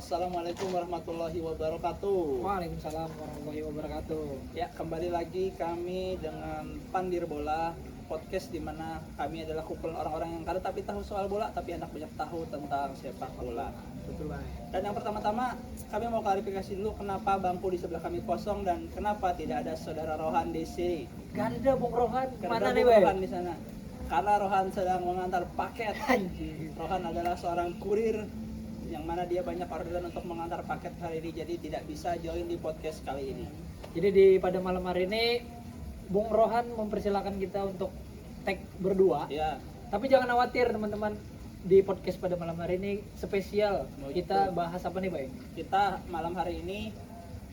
Assalamualaikum warahmatullahi wabarakatuh. Waalaikumsalam warahmatullahi wabarakatuh. Ya, kembali lagi kami dengan Pandir Bola podcast di mana kami adalah kumpulan orang-orang yang kada tapi tahu soal bola tapi anak banyak tahu tentang sepak bola. Betul banget. Dan yang pertama-tama kami mau klarifikasi dulu kenapa bangku di sebelah kami kosong dan kenapa tidak ada saudara Rohan di sini. Gak ada Bung Rohan. Karena Mana nih, Rohan Bay? di sana. Karena Rohan sedang mengantar paket. Anjir. Rohan adalah seorang kurir yang mana dia banyak orderan untuk mengantar paket hari ini, jadi tidak bisa join di podcast kali ini. Jadi pada malam hari ini Bung Rohan mempersilahkan kita untuk tag berdua. Ya, Tapi jangan khawatir teman-teman, di podcast pada malam hari ini spesial. Oh, Kita gitu. bahas apa nih, Bay? kita malam hari ini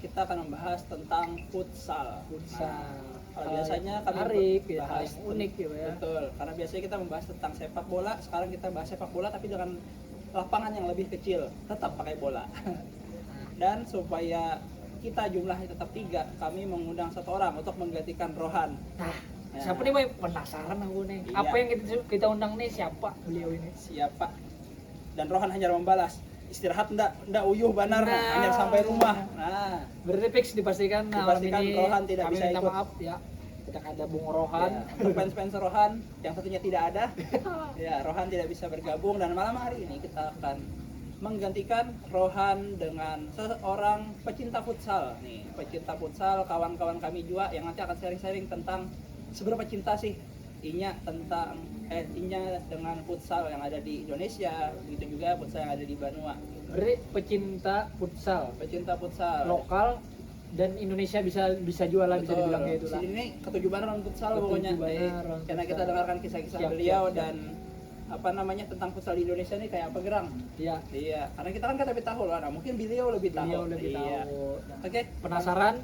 kita akan membahas tentang futsal. Futsal. Kalau biasanya kami menarik, ya, bahas hal yang unik gitu ya. Betul, karena biasanya kita membahas tentang sepak bola, sekarang kita bahas sepak bola tapi dengan lapangan yang lebih kecil, tetap pakai bola. Dan supaya kita jumlahnya tetap 3, kami mengundang satu orang untuk menggantikan Rohan. Nah, Ya. siapa nih, Bay? Penasaran aku nih. Iya. Apa yang kita undang nih? Siapa beliau ini? Siapa? Dan Rohan hanya membalas, istirahat ndak uyuh banar, Nah. hanya sampai rumah. Nah, Berarti fix dipastikan malam Dipastikan ini Rohan tidak kami bisa minta ikut. maaf ya. Tidak ada Bung Rohan. ya, untuk fans Rohan yang satunya tidak ada, ya Rohan tidak bisa bergabung dan malam hari ini kita akan menggantikan Rohan dengan seorang pecinta futsal nih, pecinta futsal, kawan-kawan kami juga yang nanti akan sharing-sharing tentang seberapa cinta sih Inya dengan futsal yang ada di Indonesia, begitu juga futsal yang ada di Banua. Berarti pecinta futsal Pecinta futsal lokal dan Indonesia bisa jual lah, bisa Betul. dibilang kayak itu lah. Ini ketujubanan futsal Ketujuh pokoknya. banar Karena kita futsal. dengarkan kisah-kisah Siap, beliau siap, siap. dan apa namanya tentang futsal di Indonesia nih kayak apa gerang. Iya, Iya, karena kita kan tapi tahu lah. Nah, mungkin beliau lebih tahu. beliau lebih Iya. tahu. Oke, Penasaran?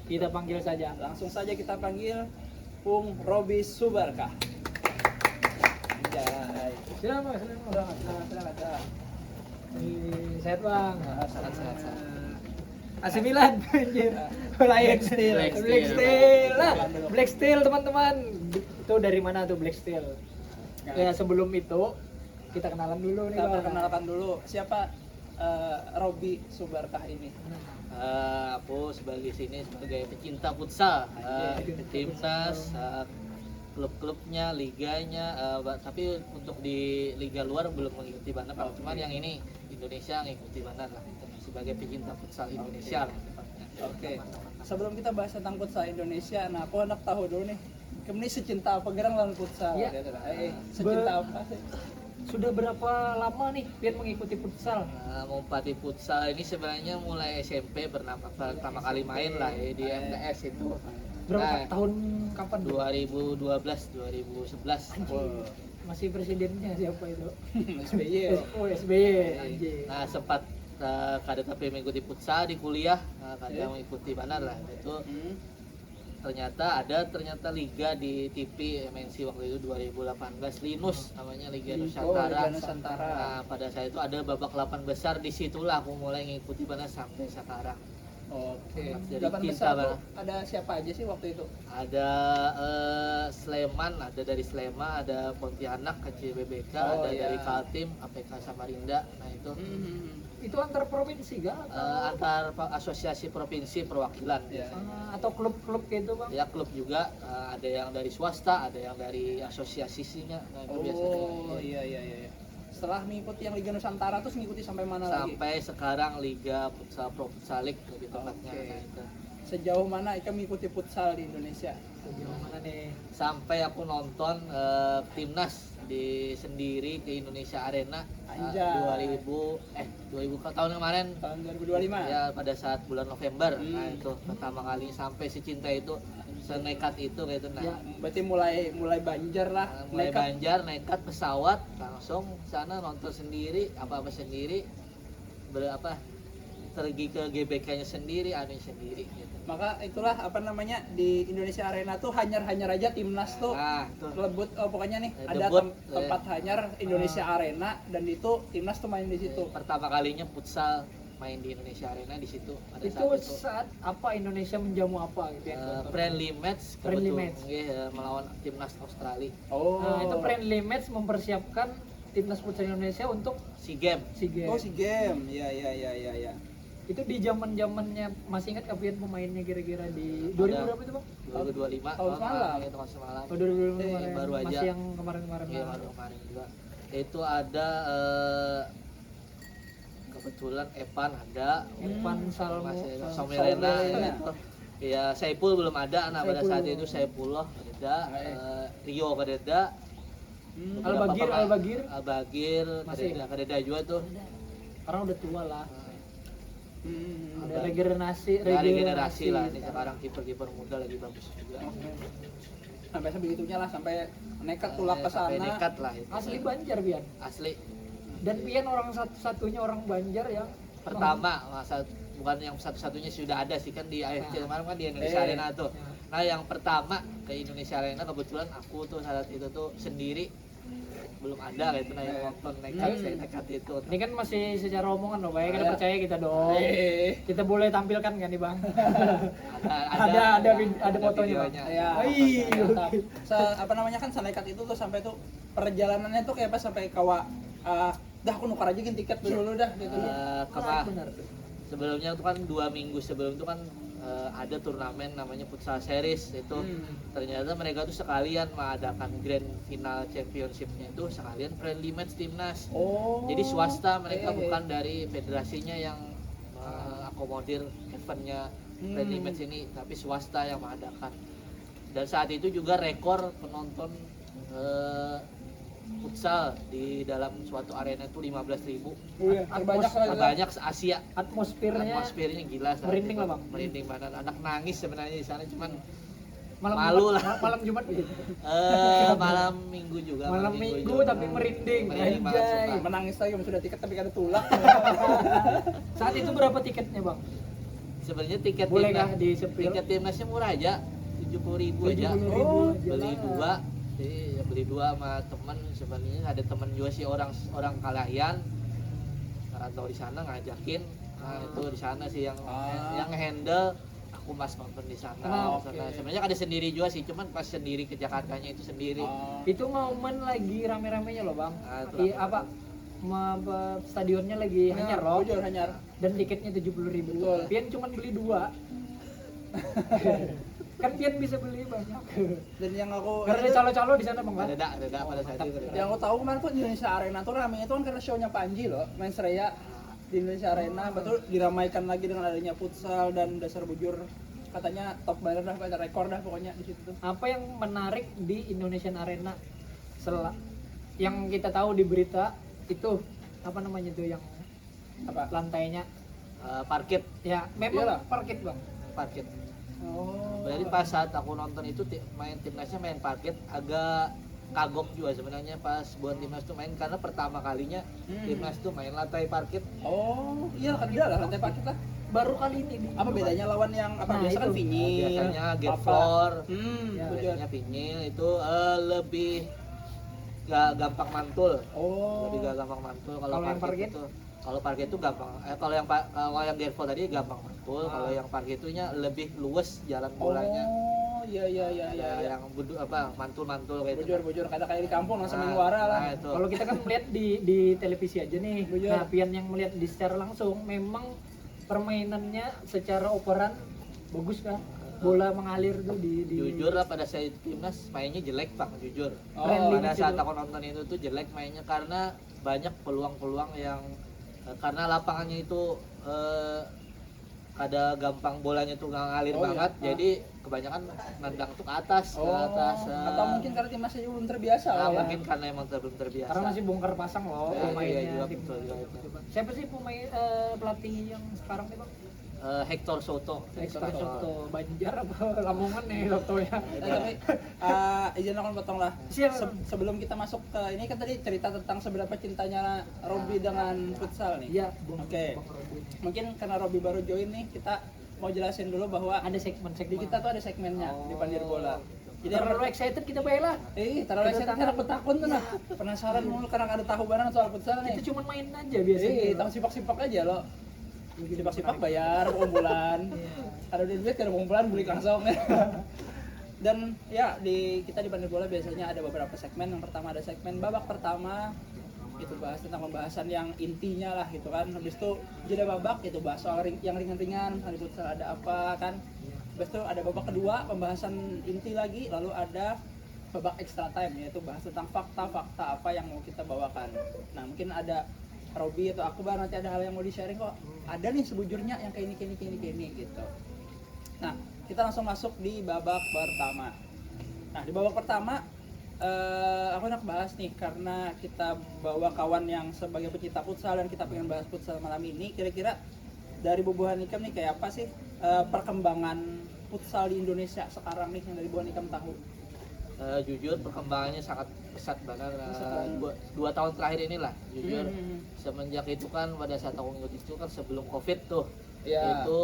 Kita panggil saja. langsung saja kita panggil Bung Robi Subarkah. Anjay. Siapa? Silakan. Sehat Bang. Sehat. AC Milan anjir. Black Steel. Black Steel. Black Steel. Lah, Black Steel teman-teman. Itu dari mana tuh Black Steel? Ya sebelum itu kita kenalan dulu nih, Kita Bang. perkenalkan dulu siapa Robi Subarkah ini. Aku sebagai sebagai pecinta futsal, Anjir. timnas, klub-klubnya, liganya, tapi untuk di liga luar belum mengikuti banget. Cuman yang ini Indonesia ngikuti banget lah. Sebagai pecinta futsal Indonesia lah. Oke. Sebelum kita bahas tentang futsal Indonesia, nah aku hendak tahu dulu nih, kamu ini secinta apa gerang lawan futsal? Iya. Gitu lah. Secinta apa sih? Sudah berapa lama nih Pian mengikuti futsal? Mumpati futsal ini sebenarnya mulai SMP pertama kali main lah ya, di MTS itu. Berapa Nah, tahun kapan? 2012 2011. Oh, Masih presidennya siapa itu? SBY. Oh, SBY. Anjir. Nah sempat kada tapi mengikuti futsal di kuliah, kada mengikuti banar lah itu. Ternyata liga di TV MNC waktu itu 2018 Linus namanya Liga Nusantara. Liga Nusantara. Nah, pada saat itu ada babak 8 besar, disitulah aku mulai ngikuti mana sampai sekarang. Oke. Jadi Delapan cinta besar tuh banget. ada siapa aja sih waktu itu? Ada Sleman, ada dari Sleman, ada Pontianak, KCBBK, Oh, ada iya. dari Kaltim, APK Samarinda. Nah itu Itu antar provinsi gak? antar asosiasi provinsi perwakilan. Ya. Atau klub-klub gitu Bang? Ya klub juga, ada yang dari swasta, ada yang dari asosiasinya. Nah, itu biasanya. Oh, iya. Setelah mengikuti yang Liga Nusantara terus mengikuti sampai mana lagi? Sampai sekarang Liga Futsal Pro Futsalik lebih tepatnya. Oke. Nah, itu. Sejauh mana Ika mengikuti futsal di Indonesia? Sejauh mana nih? Sampai aku nonton timnas di sendiri ke Indonesia Arena Anjay. 2000 tahun kemarin. Tahun 2025? Ya pada saat bulan November. Nah Hmm. itu pertama kali sampai secinta itu, senekat itu kayak itu. Nah, Ya, berarti mulai banjar lah. mulai Nekat. Banjar, nekat pesawat langsung sana nonton sendiri, apa sendiri, pergi ke GBK-nya sendiri, sendiri gitu. Maka itulah apa namanya di Indonesia Arena tuh hanyar-hanyar aja timnas tuh Nah, tuh. lebut pokoknya nih ada Debut, tempat hanyar Indonesia Arena dan itu timnas tuh main di situ. Pertama kalinya futsal main di Indonesia Arena di situ pada Itu saat apa Indonesia menjamu apa gitu ya? friendly match Friendly kebetulan, match. melawan timnas Australia. Oh. Nah, itu friendly match mempersiapkan timnas futsal Indonesia untuk SEA Games. SEA Games. Oh, si game. Ya. Itu di zaman-zamannya masih ingat kapian pemainnya kira-kira di 2000 berapa itu, Bang? 2025 tahun semalam. itu tahun semalam. Oh, 2025 kemarin. baru aja. Masih yang kemarin-kemarin. Iya, baru kemarin juga. Itu ada kebetulan Evan ada, Evan Salmo, masih Somirena. Somirena gitu. Ya, Saipul belum ada. Nah, pada Saipul. saat itu Saipullah ada, Rio ada, Albagir Masih Masih. Kadeda juga tuh. karena udah tua lah. Ada Ada. regenerasi Regenerasi lah. Ini sekarang kiper-kiper muda lagi bagus juga. Sampai sebegitunya lah, sampai nekat tulak ke Sampai sana. nekat lah itu. Asli Banjar Pian. Asli. Dan Pian orang satu-satunya orang Banjar yang Pertama, bukan yang satu-satunya sudah ada sih kan di AFC kemarin kan di Indonesia Arena tuh. Nah, yang pertama ke Indonesia Arena kebetulan aku tuh saat itu tuh sendiri belum ada gitu, nah yang nonton nekat itu. ini kan masih secara omongan loh, baik kita percaya kita dong. Kita boleh tampilkan kan nih Bang? Ada fotonya, Bang. videonya. Ya, Iya. mantap. Apa namanya kan senekat itu tuh sampai tuh perjalanannya tuh kayak pas sampai kawa dah aku nukar aja tiket dulu dah gitu. Benar. Sebelumnya tuh kan 2 minggu sebelum itu kan ada turnamen namanya Futsal Series itu. Ternyata mereka tuh sekalian mengadakan grand final championshipnya itu sekalian friendly match timnas. Oh. Jadi swasta, mereka bukan dari federasinya yang akomodir eventnya friendly match ini, tapi swasta yang mengadakan. Dan saat itu juga rekor penonton futsal di dalam suatu arena itu 15.000. Iya, Terbanyak se-Asia. Atmosfernya Gila saat merinding itu. lah, Bang. Merinding banget. Anak nangis sebenarnya di sana, cuman malam malu Jumat, lah. malam Jumat gitu. Malam Minggu juga. Malam Minggu tapi merinding. Merinding banget, Anjay. sumpah. menangis lagi sudah tiket tapi kan ada tulak. Saat itu berapa tiketnya Bang? Sebenarnya tiket Boleh timnas, kah di-spill? tiket timnasnya murah aja, 70.000 aja. 70.000 Oh, aja Beli lah. 2. Jadi ya beli 2 sama teman. Sebenarnya ada teman juga sih orang Kalayan. Atau di sana ngajakin. Nah, itu di sana sih yang handle aku mas nonton di sana. Oh, Sana. oke. Sebenarnya ada sendiri juga sih, cuman pas sendiri ke Jakartanya itu sendiri. Itu momen lagi rame-ramenya loh Bang. Ah, itu Iya, apa stadionnya lagi hanyar loh. Bocor hanyar. Dan tiketnya 70.000. Betul. Pian cuma beli 2. Kan Pian bisa beli banyak. Dan yang aku Karena ada calo-calo di sana Bang kan? Ada pada saat itu. yang aku tahu kemarin tuh di Indonesia Arena tuh rame itu kan karena show-nya Panji loh, main Sreya di Indonesia Arena, betul diramaikan lagi dengan adanya futsal dan dasar bujur, katanya top banget dah, ada rekor dah pokoknya di situ tuh. Apa yang menarik di Indonesian Arena yang kita tahu di berita itu apa namanya tuh yang Apa? lantainya Parkit. ya memang Iyalah. parkit Bang. Parkit. Oh. Berarti pas saat aku nonton itu main timnasnya main parkit, agak kagok juga sebenarnya pas buat timnas tuh main, karena pertama kalinya timnas tuh main lantai parkit. Oh, iya kan dia lah lantai parkit lah. Baru kali ini Apa bedanya lawan yang apa Nah, biasa kan itu. vinyl. Biasanya get papan. floor, Ya, biasanya vinyl itu lebih gak gampang mantul. Oh. Lebih gak gampang mantul. Kalau yang parkit? itu kalau parkit itu gampang. Kalau yang get floor tadi gampang mantul. Kalau yang parkit itunya lebih luwes jalan bolanya. Oh, iya. Yang mantul-mantul kayak itu. Bujur kada kayak di kampung langsung main Nah, wara lah. nah, itu. kalau kita kan melihat di televisi aja nih. Bujur. Nah, Pian yang melihat di secara langsung memang permainannya secara operan bagus kan. Bola mengalir tuh di Jujur lah pada saat timnas mainnya jelek Pak, jujur. Friendly Pada match saat itu. aku nonton itu tuh jelek mainnya karena banyak peluang-peluang yang karena lapangannya itu kada gampang, bolanya tuh nggak ngalir Oh, iya. banget, jadi kebanyakan nendang tuh ke atas, Atau mungkin karena timnasnya belum terbiasa lah ya. mungkin karena emang belum terbiasa. karena masih bongkar pasang loh Iya, pemainnya. iya juga, tim. betul juga itu. Siapa sih pemain pelatih yang sekarang nih Bang? Hector Soto. Soto Banjar apa Lamongan nih Sotonya. Tapi izin aku potong lah. Siap. Sebelum kita masuk ke ini kan tadi cerita tentang seberapa cintanya Robby dengan futsal nih. Iya, Bang. Oke. Bang Robi. Mungkin karena Robby baru join nih, kita mau jelasin dulu bahwa Ada di segmen-segmen. kita tuh ada segmennya di Pandir Bola. Jadi Terlalu excited kita baiklah. taruh Kita saya tangan. aku takut tuh nah. Penasaran mulu karena ada tahu barang soal futsal nih. Kita cuma main aja biasanya. Tahu sipak-sipak aja lo. Sipak-sipak bayar bulan. Ada duit kan bulan beli langsung. Dan ya kita di Pandir Bola biasanya ada beberapa segmen. Yang pertama ada segmen babak pertama itu bahas tentang pembahasan yang intinya lah gitu kan. Habis itu jeda babak itu bahas soal yang ringan-ringan, misalnya futsal ada apa kan. Habis itu ada babak kedua pembahasan inti lagi, lalu ada babak extra time yaitu bahas tentang fakta-fakta apa yang mau kita bawakan. Nah mungkin ada Robi atau Akbar nanti ada hal yang mau di-sharing kok. Ada nih sebujurnya yang kayak ini gitu. Nah kita langsung masuk di babak pertama. Nah di babak pertama aku nak bahas nih karena kita bawa kawan yang sebagai pecinta futsal dan kita pengen bahas futsal malam ini. Kira-kira dari Bubuhan Ikam nih kayak apa sih perkembangan futsal di Indonesia sekarang nih yang dari Bubuhan Ikam tahu? Jujur perkembangannya sangat pesat banget. Dua tahun terakhir inilah jujur semenjak itu kan pada saat aku ngikut itu kan sebelum COVID tuh itu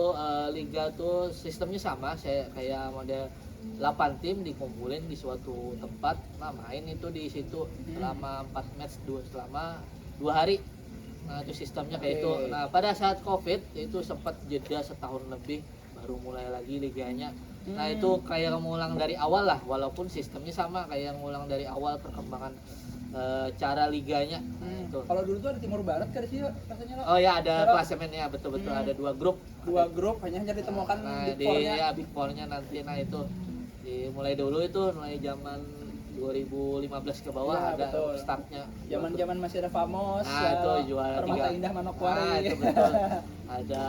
liga tuh sistemnya sama saya kayak model 8 tim dikumpulin di suatu tempat, nah main itu di situ selama 4 match selama 2 hari. Nah itu sistemnya kayak itu. Nah pada saat COVID itu sempat jeda setahun lebih baru mulai lagi liganya. Nah itu kayak mengulang dari awal lah, walaupun sistemnya sama kayak mengulang dari awal perkembangan cara liganya. Gitu. Kalau dulu tuh ada Timur Barat kan di sini rasanya. Oh ya ada klasemennya betul-betul ada 2 grup. 2 grup hanya ditemukan Nah, Big Four-nya. ya Big Four-nya nanti. Nah itu mulai dulu itu mulai zaman 2015 ke bawah Ya, ada betul. startnya. Zaman masih ada Famos, Nah, ya, itu juara Permata 3. Indah Manokwari. Nah, itu betul. Ada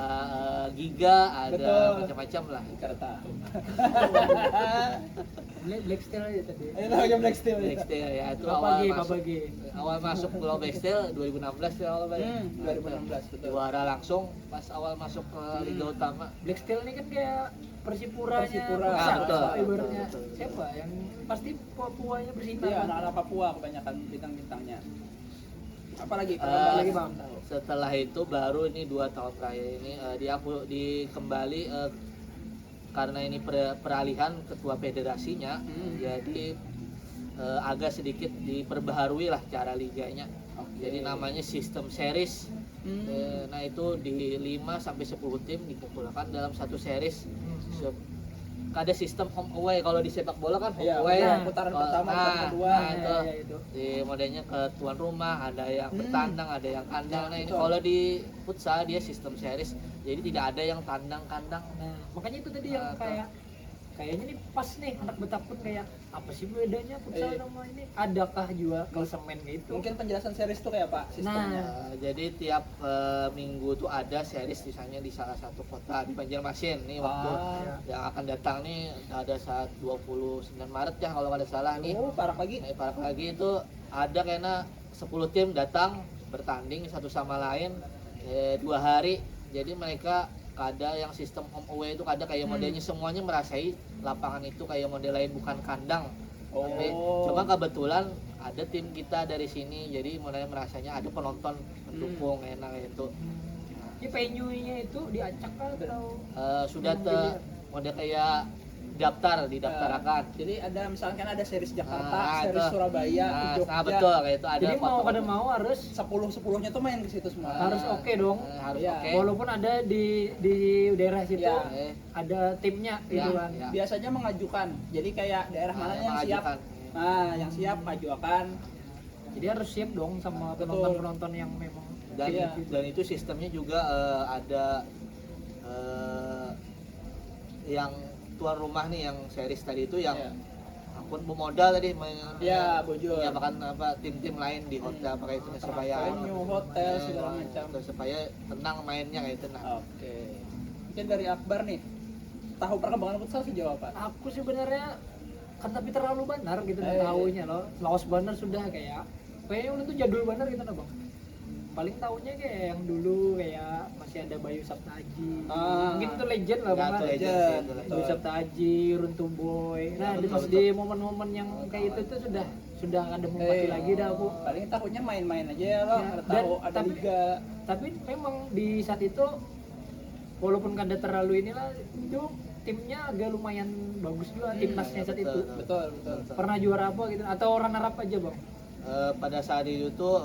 Giga, ada Betul. macam-macam lah. Jakarta. Black Steel aja tadi. Ini namanya Black Steel. Black Steel ya itu awal masuk Pulau Black Steel 2016 ya awal banget. 2016 betul. Juara langsung pas awal masuk ke Liga Utama. Black Steel ini kan kayak Persipuranya Persipura. futsal, Betul. ibaratnya. Betul. Siapa yang pasti Papuanya bersinar Iya, kan? anak-anak Papua kebanyakan bintang-bintangnya. Apalagi lagi, Bang. Setelah itu baru ini 2 tahun terakhir ini dikembali karena ini peralihan ketua federasinya, jadi agak sedikit diperbaharui lah cara liganya. Jadi namanya sistem series. Nah itu di 5 sampai 10 tim dikumpulkan dalam satu series. Ada sistem home away kalau di sepak bola kan home away putaran pertama, putaran kedua. Nah, itu di modelnya ke tuan rumah, ada yang bertandang, ada yang kandang. Nah ini kalau di futsal dia sistem series, jadi tidak ada yang tandang-kandang. Nah, makanya itu tadi yang kayaknya nih pas nih anak betapun kayak apa sih bedanya futsal sama ini? Adakah juga klasemen gitu? Mungkin penjelasan series tuh kayak apa sistemnya? Jadi tiap minggu tuh ada series misalnya di salah satu kota di Banjarmasin nih waktu yang akan datang nih ada saat 29 Maret ya kalau nggak ada salah nih. Parak lagi. Parak lagi itu ada kayaknya 10 tim datang bertanding satu sama lain 2 hari. Jadi mereka ada yang sistem home away itu ada kayak modelnya semuanya merasai lapangan itu kayak model lain bukan kandang. Tapi cuma kebetulan ada tim kita dari sini jadi modelnya merasanya ada penonton mendukung enak itu. Ini venue-nya itu diacak atau sudah model kayak didaftarkan. Jadi ada misalkan ada series Jakarta, series Surabaya, Jogja. Nah betul kayak itu ada. Jadi mau kada mau harus 10-10-nya tuh main ke situ semua. Harus oke dong. Harus Iya. oke. Walaupun ada di daerah situ Ya. ada timnya gitu kan. Ya. Biasanya mengajukan. Jadi kayak daerah mana yang siap. Nah, yang siap ajukan. Jadi harus siap dong sama Betul. penonton-penonton yang memang Dan itu sistemnya juga ada yang tuan rumah nih yang series tadi itu yang akun pemodal tadi bojol. ya bahkan tim-tim lain di hotel pakai itu supaya venue, hotel segala macam. supaya tenang mainnya kayak tenang. Oke. Mungkin dari Akbar nih. Tahu perkembangan futsal sejauh apa? Aku sebenarnya kan tapi terlalu benar gitu tahunya loh. Laos benar sudah kayaknya udah tuh jadul benar gitu nah, Bang. Paling tahunya kayak yang dulu kayak masih ada Bayu Saptaji. Mungkin itu legend lah Bang. Legend. Bayu Saptaji, Runtuh Boy. Nah, di momen-momen yang kayak itu tuh sudah ada mempati lagi dah aku. Paling tahunya main-main aja ya loh. Tahu ada liga. Tapi memang di saat itu walaupun kada terlalu inilah itu timnya agak lumayan bagus juga timnasnya saat itu. Betul. Pernah juara apa gitu atau runner up aja Bang? Pada saat itu tuh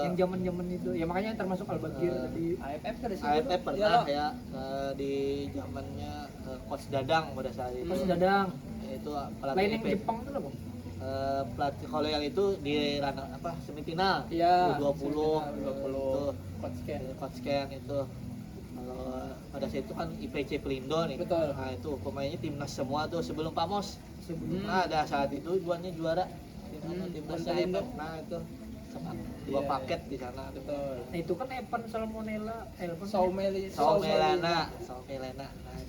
Yang zaman-zaman itu ya makanya termasuk Al-Bagir tadi. AFF kan di situ. AFF pernah ya di zamannya Coach Dadang pada saat itu. Terus Dadang. Itu Lain pelatih yang FF. Jepang tuh lah Bang. pelatih kalau yang itu di ranah apa semifinal Iya, U20 U20 Coach Ken. Coach Ken itu. Kalau pada saat itu kan IPC Pelindo nih. Betul. Nah itu pemainnya timnas semua tuh sebelum Pamos. sebelum Nah ada saat itu duanya juara timnasnya Pelindo. Evan. Nah itu sama dua Iya. paket di sana. Betul. nah itu kan Evan Salmonella Evan Saumelana. Nah,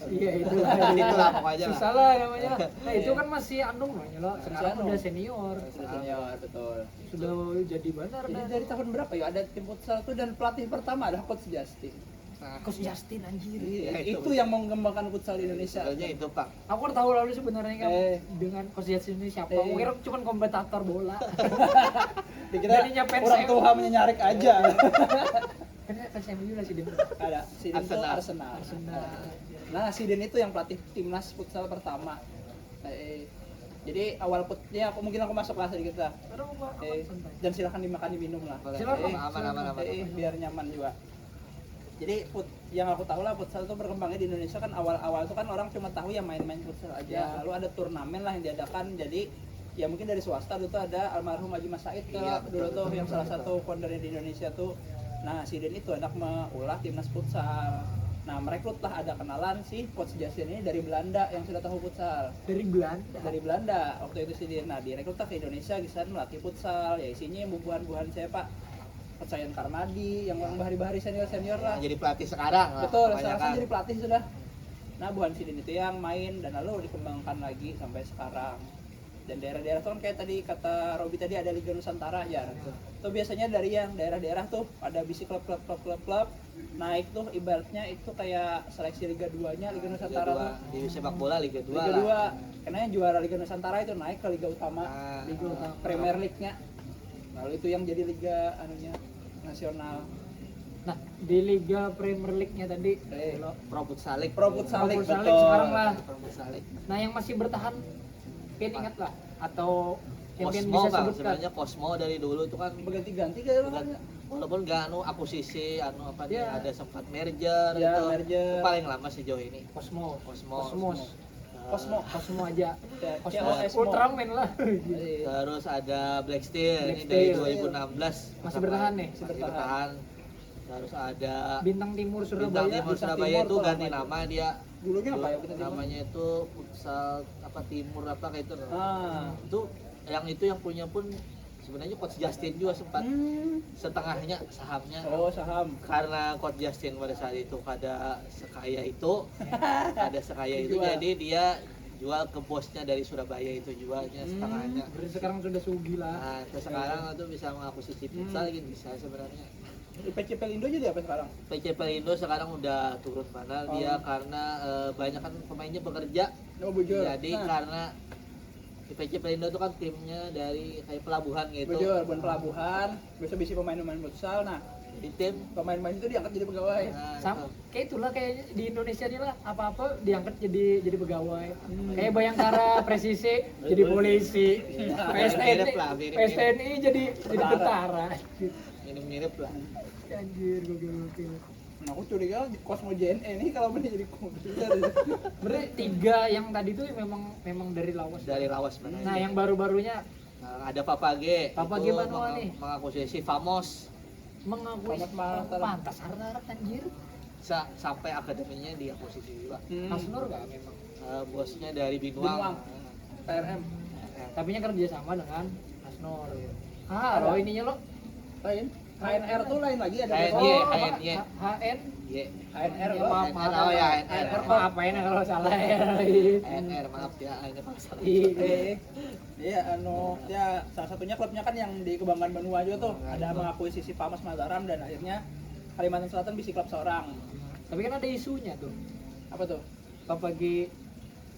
iya itu itulah pokoknya lah. susah lah namanya. Nah itu kan masih andung namanya lo, sekarang Andung. udah senior, Senior, betul. sudah jadi benar Jadi dah. dari tahun berapa ya ada tim futsal tuh dan pelatih pertama adalah Coach Justin. Nah, Coach Justin anjir. Iya, itu itu. yang mau mengembangkan futsal di Indonesia. sebenarnya itu Pak. Aku kan tahu lalu sebenarnya kan dengan Coach Justin ini siapa? Eh. Aku kira cuma komentator bola. Dikira Jadinya fans orang MU. tua menyarik aja. Kan fans MU lah sih dia. Ada Siden itu Arsenal. Arsenal. Arsenal. Nah, Siden itu yang pelatih timnas futsal pertama. Jadi awal aku mungkin aku masuk kelas sedikit lah. Karena aku santai. Dan silakan dimakan diminum lah. Silakan, aman. Biar nyaman juga. Jadi yang aku tahu lah futsal itu berkembangnya di Indonesia kan awal-awal itu kan orang cuma tahu ya main-main futsal aja. Ya. Lalu ada turnamen lah yang diadakan. Jadi ya mungkin dari swasta dulu tuh ada almarhum Haji Mas Said tuh, Iya, dulu betul, tuh betul, yang salah betul. satu foundernya di Indonesia tuh. Nah, Siden itu anak mengolah timnas futsal. Nah, merekrut lah ada kenalan si Coach Justin ini dari Belanda yang sudah tahu futsal. Dari Belanda. Dari Belanda waktu itu Siden. Nah, direkrut lah ke Indonesia bisa melatih futsal. Ya isinya buhan-buhan saya Pak. Percayaan Karmadi yang bahari-bahari senior-senior lah. Nah, jadi pelatih sekarang lah, Betul, kebanyakan. sekarang jadi pelatih sudah. Nah, Buhan Sidin itu yang main dan lalu dikembangkan lagi sampai sekarang. Dan daerah-daerah tuh kan kayak tadi kata Robi tadi ada Liga Nusantara ya. Itu biasanya dari yang daerah-daerah tuh ada bisi klub naik tuh ibaratnya itu kayak seleksi Liga 2-nya Liga Nusantara Liga tuh. 2, di sepak bola Liga 2 Liga lah. 2. Karena yang juara Liga Nusantara itu naik ke Liga Utama, Nah, Liga Utama Premier League-nya. Lalu itu yang jadi liga anunya nasional. Nah, di Liga Premier League-nya tadi Eh. lo Pro Futsalik. Pro Futsalik, Pro Futsalik betul. sekarang lah. Pro Futsalik. Nah, yang masih bertahan pian ingat lah atau yang pian Cosmo bisa Bang, sebutkan. sebenarnya Cosmo dari dulu itu kan Berganti-ganti kayak bukan- walaupun nggak akuisisi apa dia Iya. ada sempat merger Ya, itu. merger. Itu paling lama sejauh ini. Cosmo. Cosmo. Cosmo aja. Cosmo Cosmo. Ultraman lah. Terus ada Black Steel Black ini dari Steel. 2016 Masih bertahan nih? masih bertahan. Terus ada Bintang Timur Surabaya. Bintang Timur Bintang Surabaya Timur itu tuh ganti namanya. nama dia. Dulunya apa ya Dulu kita namanya itu futsal apa timur apa kayak itu. Ah. Itu yang punya pun sebenarnya Coach Justin juga sempat setengahnya sahamnya. Oh, saham. Karena Coach Justin pada saat itu ada sekaya itu Dijual. jadi dia jual ke bosnya dari Surabaya itu jualnya setengahnya. Berarti sekarang sudah sugi lah. Nah, terus sekarang itu bisa mengakuisisi futsal gitu bisa sebenarnya. IPC Pelindo jadi apa sekarang? PC Pelindo sekarang udah turun mana dia karena banyak kan pemainnya bekerja. Oh, bujur. Jadi karena IPC Pelindo itu kan timnya dari kayak pelabuhan gitu. Bujur, bukan pelabuhan, biasa bisi pemain-pemain futsal. Nah, Di tim pemain-pemain itu diangkat jadi pegawai. nah, Sama itu. kayak itulah kayak di Indonesia nih lah apa-apa diangkat jadi pegawai. Kayak Bayangkara presisi jadi polisi. Mirip lah, mirip. PSTNI jadi tentara. Mirip lah. Anjir gokil. Nah, aku curiga Cosmo JNE ini kalau benar jadi komputer. Berarti 3 yang tadi tuh memang dari Lawas. Dari Lawas mana. Nah, yang baru-barunya Ada Papa G. Papa itu G Manual nih. mengakuisisi Famos mengakui Selamat malam. pantas harap anjir. sampai akademinya diakuisisi juga. Mas Nur gak memang. Bosnya dari Binuang. Binuang. PRM. Tapi nya kerja sama dengan Mas Nur. Ada. Lo ininya lo Lain. HNR tuh lain lagi ada. HNY. Oh, HNY. HN Y. HNR Ya, loh. maaf. Oh ya, HNR. Maafin ya kalau salah ya. HNR maaf ya, ini kalau salah. Iya, ya salah satunya klubnya kan yang di Kebanggaan Benua juga tuh. Ada mengakuisisi Pamos Mataram dan akhirnya Kalimantan Selatan bisi klub seorang. Tapi kan ada isunya tuh. Apa tuh? Apa lagi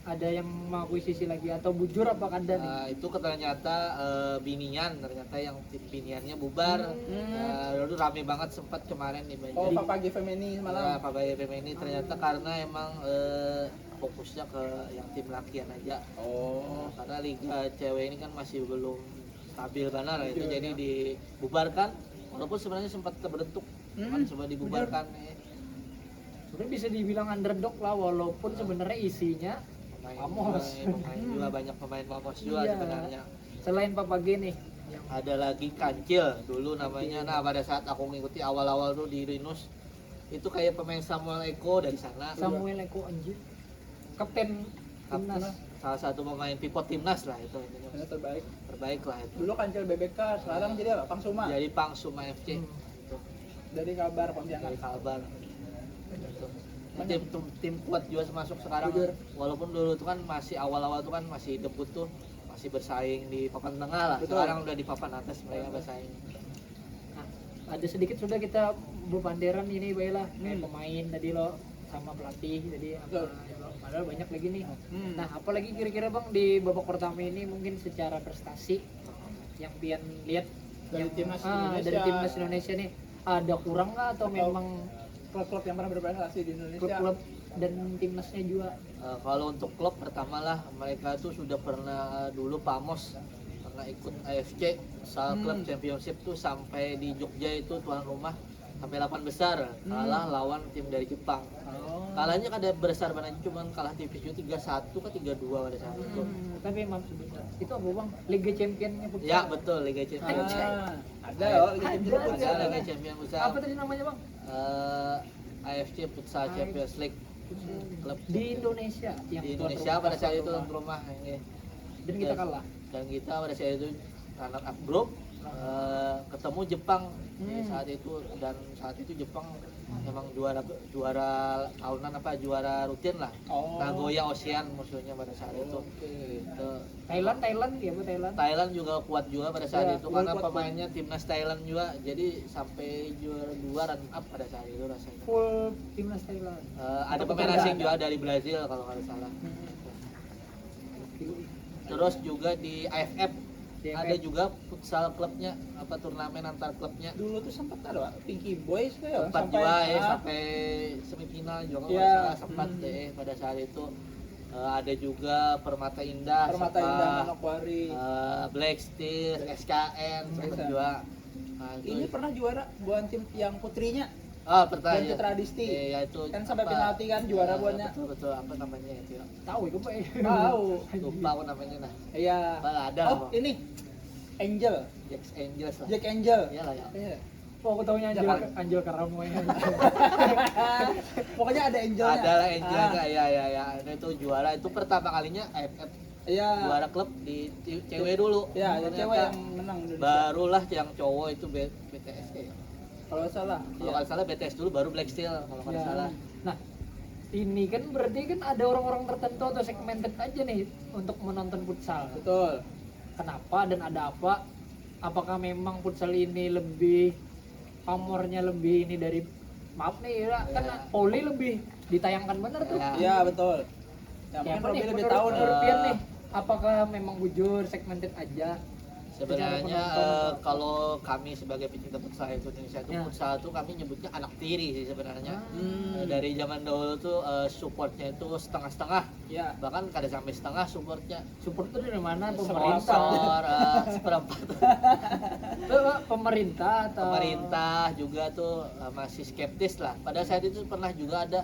ada yang mengakuisisi lagi atau bujur apa ada nih? Itu ternyata binian, ternyata yang tim biniannya bubar. Lalu rame banget sempat kemarin nih Oh, banjir. Papa G Femini Ya, semalam. Papa FM ini ternyata karena emang fokusnya ke yang tim lakian aja. Oh. Karena liga cewek ini kan masih belum stabil benar itu Betul, jadi ya. dibubarkan walaupun sebenarnya sempat terbentuk kan coba dibubarkan nih. Sebenarnya bisa dibilang underdog lah walaupun sebenarnya isinya Pamos. pemain juga banyak pemain Pamos juga Iya. sebenarnya Selain Papa G nih, Ada lagi Kancil dulu namanya. Nah, pada saat aku ngikuti awal-awal tuh di Rinus, itu kayak pemain Samuel Eko dari sana. Samuel Eko anjir. Kapten timnas. Salah satu pemain pivot timnas lah itu intinya. Yang terbaik. Terbaik lah itu. Dulu Kancil BBK, sekarang jadi apa? Pangsuma. Jadi Pangsuma FC. Hmm. Itu. Dari kabar Pontianak. Dari Kalbar. Gitu. Tim kuat juga masuk sekarang. Jujur. Walaupun dulu tuh kan masih awal-awal tuh kan masih debut tuh masih bersaing di papan tengah lah. Betul. Sekarang udah di papan atas mereka bersaing. Nah, ada sedikit sudah kita berpanderan ini baiklah pemain tadi lo sama pelatih jadi apa padahal banyak lagi nih. Nah, apalagi kira-kira Bang di babak pertama ini mungkin secara prestasi yang pian lihat Dari yang timnas Indonesia. dari timnas Indonesia nih ada kurang nggak atau memang Klub-klub yang pernah berprestasi di Indonesia. klub-klub dan timnasnya juga Kalau untuk klub pertama lah mereka tuh sudah pernah dulu Pamos pernah ikut AFC klub championship tuh sampai di Jogja itu tuan rumah sampai 8 besar kalah lawan tim dari Jepang. Oh. Kalahnya kan ada besar banget cuman kalah tipis juga 3-1 ke 3-2 pada saat itu. tapi emang sebentar itu apa Bang Liga Championnya futsal Ya betul Liga Champions. Ada loh, Liga Ada, Champions ada. Ada Liga Champions futsal. apa tadi namanya Bang AFC Futsal Champions League klub di Indonesia yang di tuan Indonesia rumah, pada saat tuan itu rumah. tuan rumah ini. Dan kita kalah Dan kita pada saat itu runner up group ketemu Jepang di saat itu dan saat itu Jepang memang juara tahunan apa juara rutin lah. Oh. Nagoya Ocean musuhnya pada saat itu. Oke. Itu. Thailand ya Bu Thailand Thailand juga kuat juga pada saat Ya, itu kuat, karena kuat. pemainnya timnas Thailand juga jadi sampai juara 2 run up pada saat itu rasanya. full timnas Thailand Ada Atau pemain ada. asing juga dari Brazil kalau nggak salah. Terus juga di AFF Di ada AFF. juga futsal klubnya apa turnamen antar klubnya. Dulu tuh sempat ada Pak, Pinky Boys tuh ya. Sempat juga sampai semifinal juga kalau Iya. nggak salah sempat deh pada saat itu. Ada juga Permata Indah, Permata sama, Indah Manokwari. Black Steel, SKN sempat Bisa. juga. Nah, itu. Ini pernah juara buat tim yang putrinya. Pertanyaan. Dan Citra Adisti. Ya itu Kan sampai apa, penalti kan juara buatnya. Betul betul apa namanya itu. Ya? tahu itu Pak Tahu. Lupa apa namanya nah. Iya. Apa ada Oh, apa? ini Angel, Jack Angels lah. Jack Angel. Iyalah ya. Iya. oh aku taunya Jakarta. Angel Karamoy Pokoknya ada Angelnya. Ada lah Angel Ah, ya. Itu juara itu pertama kalinya AFF Iya. juara klub di cewek dulu. Iya, yang Ternyata cewek yang menang Indonesia. barulah yang cowok itu BTS ya. Kalau nggak salah. Kalau nggak salah BTS dulu baru Black Steel kalau nggak Ya. salah. Nah, ini kan berarti kan ada orang-orang tertentu atau segmented aja nih untuk menonton futsal. Betul. Kenapa dan ada apa? Apakah memang futsal ini lebih pamornya lebih ini dari maaf nih ya, kan Ya. Poli lebih ditayangkan bener tuh. Ya. Iya, betul. Ya, Ya, mungkin apa Robby nih, lebih menurut- tahu nih. menurut Pian nih, apakah memang bujur segmented aja? Sebenarnya penonton. kalau kami sebagai pecinta futsal Indonesia itu Ya. futsal itu kami nyebutnya anak tiri sih sebenarnya. Hmm. Dari zaman dahulu tuh supportnya itu setengah-setengah, Ya. bahkan kadang sampai setengah supportnya. Support itu dari mana? Sponsor, Pemerintah. seperempat. Tuh, Pak, pemerintah atau Pemerintah juga tuh masih skeptis lah. Pada saat itu pernah juga ada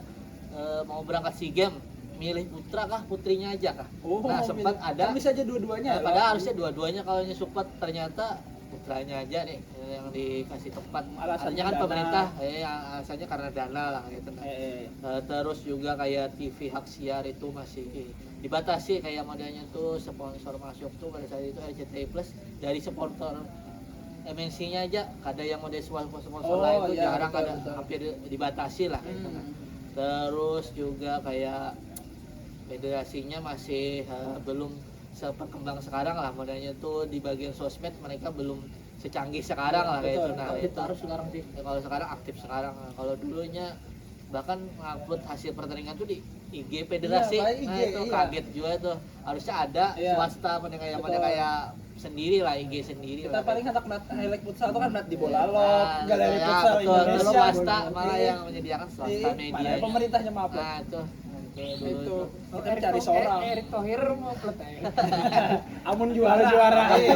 mau berangkat SEA Games, milih putra kah putrinya aja kah? Oh, Nah sempat kan ada. bisa aja dua-duanya. Nah, padahal harusnya dua-duanya kalau support ternyata putranya aja nih yang dikasih tempat. Alasannya Artinya kan dana. pemerintah alasannya karena dana lah gitu. Nah. Eh, Terus juga kayak TV hak siar itu masih dibatasi kayak modelnya tuh sponsor masuk tuh pada saat itu RCTI Plus dari sponsor MNC-nya aja ada yang model sponsor Oh, lain itu iya, jarang betul, ada betul. hampir dibatasi lah gitu. Nah. Hmm. Terus juga kayak federasinya masih belum seperkembang sekarang lah modelnya tuh di bagian sosmed mereka belum secanggih sekarang lah kayak Betul, itu. Nah, betul. itu harus sekarang sih. ya, kalau sekarang aktif sekarang. Nah, kalau dulunya bahkan ngupload hasil pertandingan tuh di IG federasi. Iya, paling Nah, IG, itu iya. kaget juga tuh. Harusnya ada Iya. swasta model Betul. kayak sendiri lah IG sendiri Kita lah. paling hendak lihat highlight futsal itu kan lihat di Bola Lot, Nah, galeri ya, futsal betul. Dulu Indonesia. swasta malah Iya. yang menyediakan swasta Iya, media. mana pemerintahnya maaf loh. Nah, itu. Dulu Itu Oh, kita cari seorang. Erick Thohir mau plet Amun juara. Iya.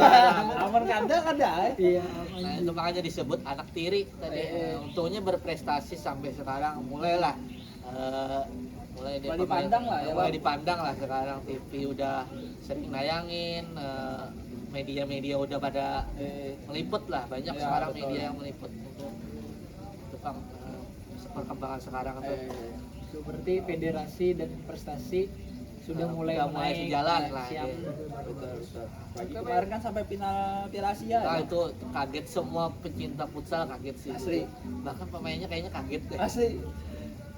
Amun kadang ada. Iya. Nah, itu makanya disebut anak tiri tadi. Eh. Untungnya berprestasi sampai sekarang mulailah mulai dipandang lah ya, mulai Bang. dipandang lah sekarang. TV udah sering nayangin, media-media udah pada meliput lah, banyak Ya, sekarang betul. media yang meliput untuk Jepang, perkembangan sekarang itu. Itu berarti federasi dan prestasi sudah mulai udah mulai naik, sejalan lah, siap. iya. Betul. Lagi kemarin kan sampai final Piala Asia. Nah ya? itu kaget, semua pecinta futsal kaget sih. Asli. Bahkan pemainnya kayaknya kaget deh. Asli.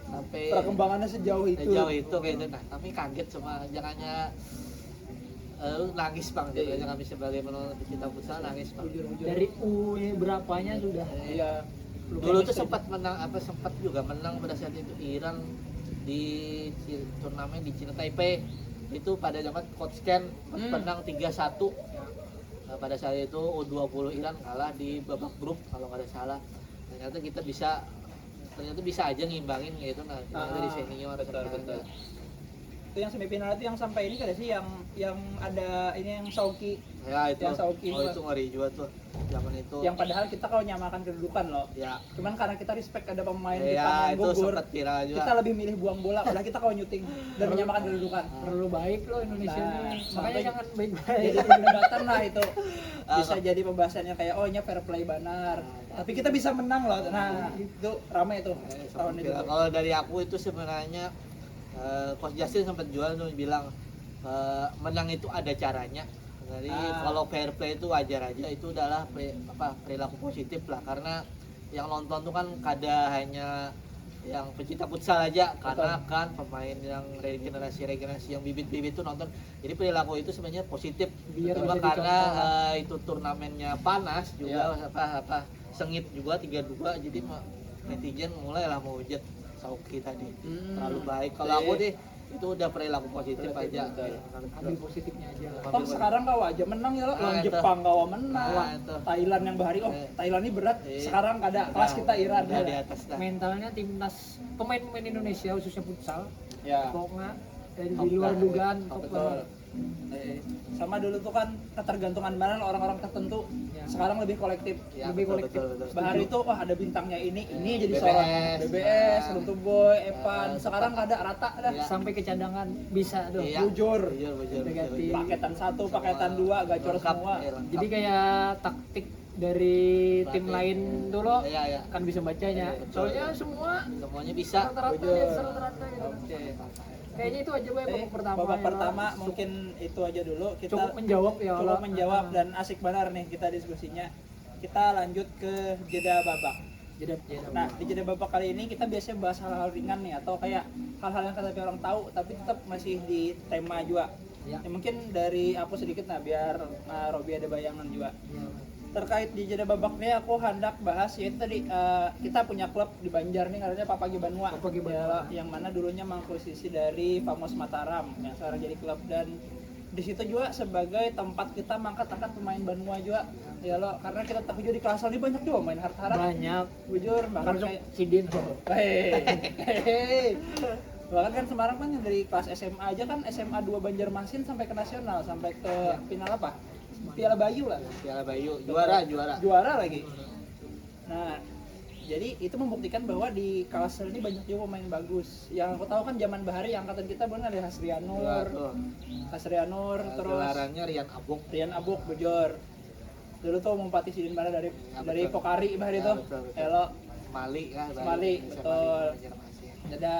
Sampai Perkembangannya sejauh itu. jauh itu kayak itu. Nah, tapi kaget semua, jangannya nangis bang, jadinya kami sebagai penonton pecinta futsal nangis bang. Dari U berapanya sudah Iya. Dulu tuh sempat sempat juga menang pada saat itu Iran di turnamen di Cina Taipei, itu pada zaman Coach Ken menang 3-1. Nah, pada saat itu U20 Iran kalah di babak grup kalau nggak ada salah. Ternyata kita bisa aja ngimbangin gitu. Nah, dari senior Betul. Itu yang semifinal itu yang sampai ini kan sih yang ada ini yang Sauki. ya itu. Yang Sauki Oh juga. itu ngeri juga tuh zaman itu. Yang padahal kita kalau nyamakan kedudukan loh. Ya, Cuman karena kita respect ada pemain Jepang ya yang itu gugur, sempat viral juga. kita lebih milih buang bola padahal kita kalau nyuting dan menyamakan kedudukan. terlalu baik loh Indonesia Nah, nih. Makanya sampai- jangan baik-baik. Jadi perdebatan lah itu. Bisa jadi pembahasannya kayak oh ini fair play banar. Tapi kita bisa menang loh. Nah, itu ramai itu tahun itu. Kalau dari aku itu sebenarnya Coach Justin sempat jual tuh bilang menang itu ada caranya. Jadi kalau fair play itu wajar aja, itu adalah perilaku positif lah, karena yang nonton tuh kan kada hanya yang pecinta futsal aja, karena kan pemain yang regenerasi yang bibit-bibit tuh nonton. Jadi perilaku itu sebenarnya positif. Biar Cuma bisa karena dicontoh. itu turnamennya panas juga, sengit juga 3-2, jadi netizen mulailah menghujat Sauki tadi terlalu baik. Kalau aku deh itu udah perilaku positif aja. Ambil positifnya aja. Toh sekarang kau aja menang ya lo, Nah, lawan itu. Jepang kau menang, Nah, itu. Thailand yang bahari, Thailand ini berat. Iya. Sekarang ada kelas kita Iran. Udah di atas dah. Mentalnya timnas pemain-pemain Indonesia khususnya futsal Ya. pokoknya dari Top di luar lah, dugaan top, top Betul. banget. Sama dulu tuh kan ketergantungan badan orang-orang tertentu. Ya. Sekarang lebih kolektif. Ya, lebih betul, kolektif. betul. Bahari itu wah ada bintangnya ini jadi BBS, seorang BBS, ya. Lutu Boy, Evan. Ya, Sekarang nggak ada rata dah. Ya. Sampai ke cadangan bisa tuh. Iya. Bujur. Bujur. Udah ganti. Paketan 1, paketan 2, gacor Lengkap, semua. ya, lengkap. Jadi kayak taktik dari tim Pelatih. lain dulu Iya. kan bisa bacanya. Iya, betul. Soalnya semua Semuanya bisa. rata-rata Bujur. ya, rata-rata gitu. Oke. Kayaknya itu aja Bay, babak pertama. Babak ya, pertama Bang. mungkin itu aja dulu. Kita cukup menjawab ya. cukup Allah. menjawab dan asik benar nih kita diskusinya. Kita lanjut ke jeda babak. Jeda. Nah, di jeda babak kali ini kita biasanya bahas hal-hal ringan nih atau kayak hal-hal yang kata orang tahu tapi tetap masih di tema juga. Ya. Ya, mungkin dari aku sedikit biar Robi ada bayangan juga. Ya. Terkait di jeda babak nih aku hendak bahas yaitu tadi kita punya klub di Banjar nih namanya Papagi Banua. Papagi Banua. Ya, yang mana dulunya mengkuisisi dari Famos Mataram yang sekarang jadi klub, dan di situ juga sebagai tempat kita mengangkat-angkat pemain Banua juga. Ya lo, karena kita tahu juga di kelas ini banyak juga main harta-harta. Banyak. Bujur, bahkan Masuk kayak Sidin. Hei. Bahkan kan Semarang kan yang dari kelas SMA aja kan SMA 2 Banjarmasin sampai ke nasional, sampai ke final apa? Piala Bayu lah. Piala Bayu juara. Juara lagi. Nah, jadi itu membuktikan bahwa di Kalsel ini banyak juga pemain bagus. Yang aku tahu kan zaman Bahari yang angkatan kita benar ada Hasrianur, terus Gelarannya Rian Abuk. Rian Abuk, Bujor. Dulu tuh Mumpati Sidin Bara dari Ya, dari betul. Pokari Bahari Ya, tuh. betul. Elo Mali kan. Mali, betul. Banjarmasin. ada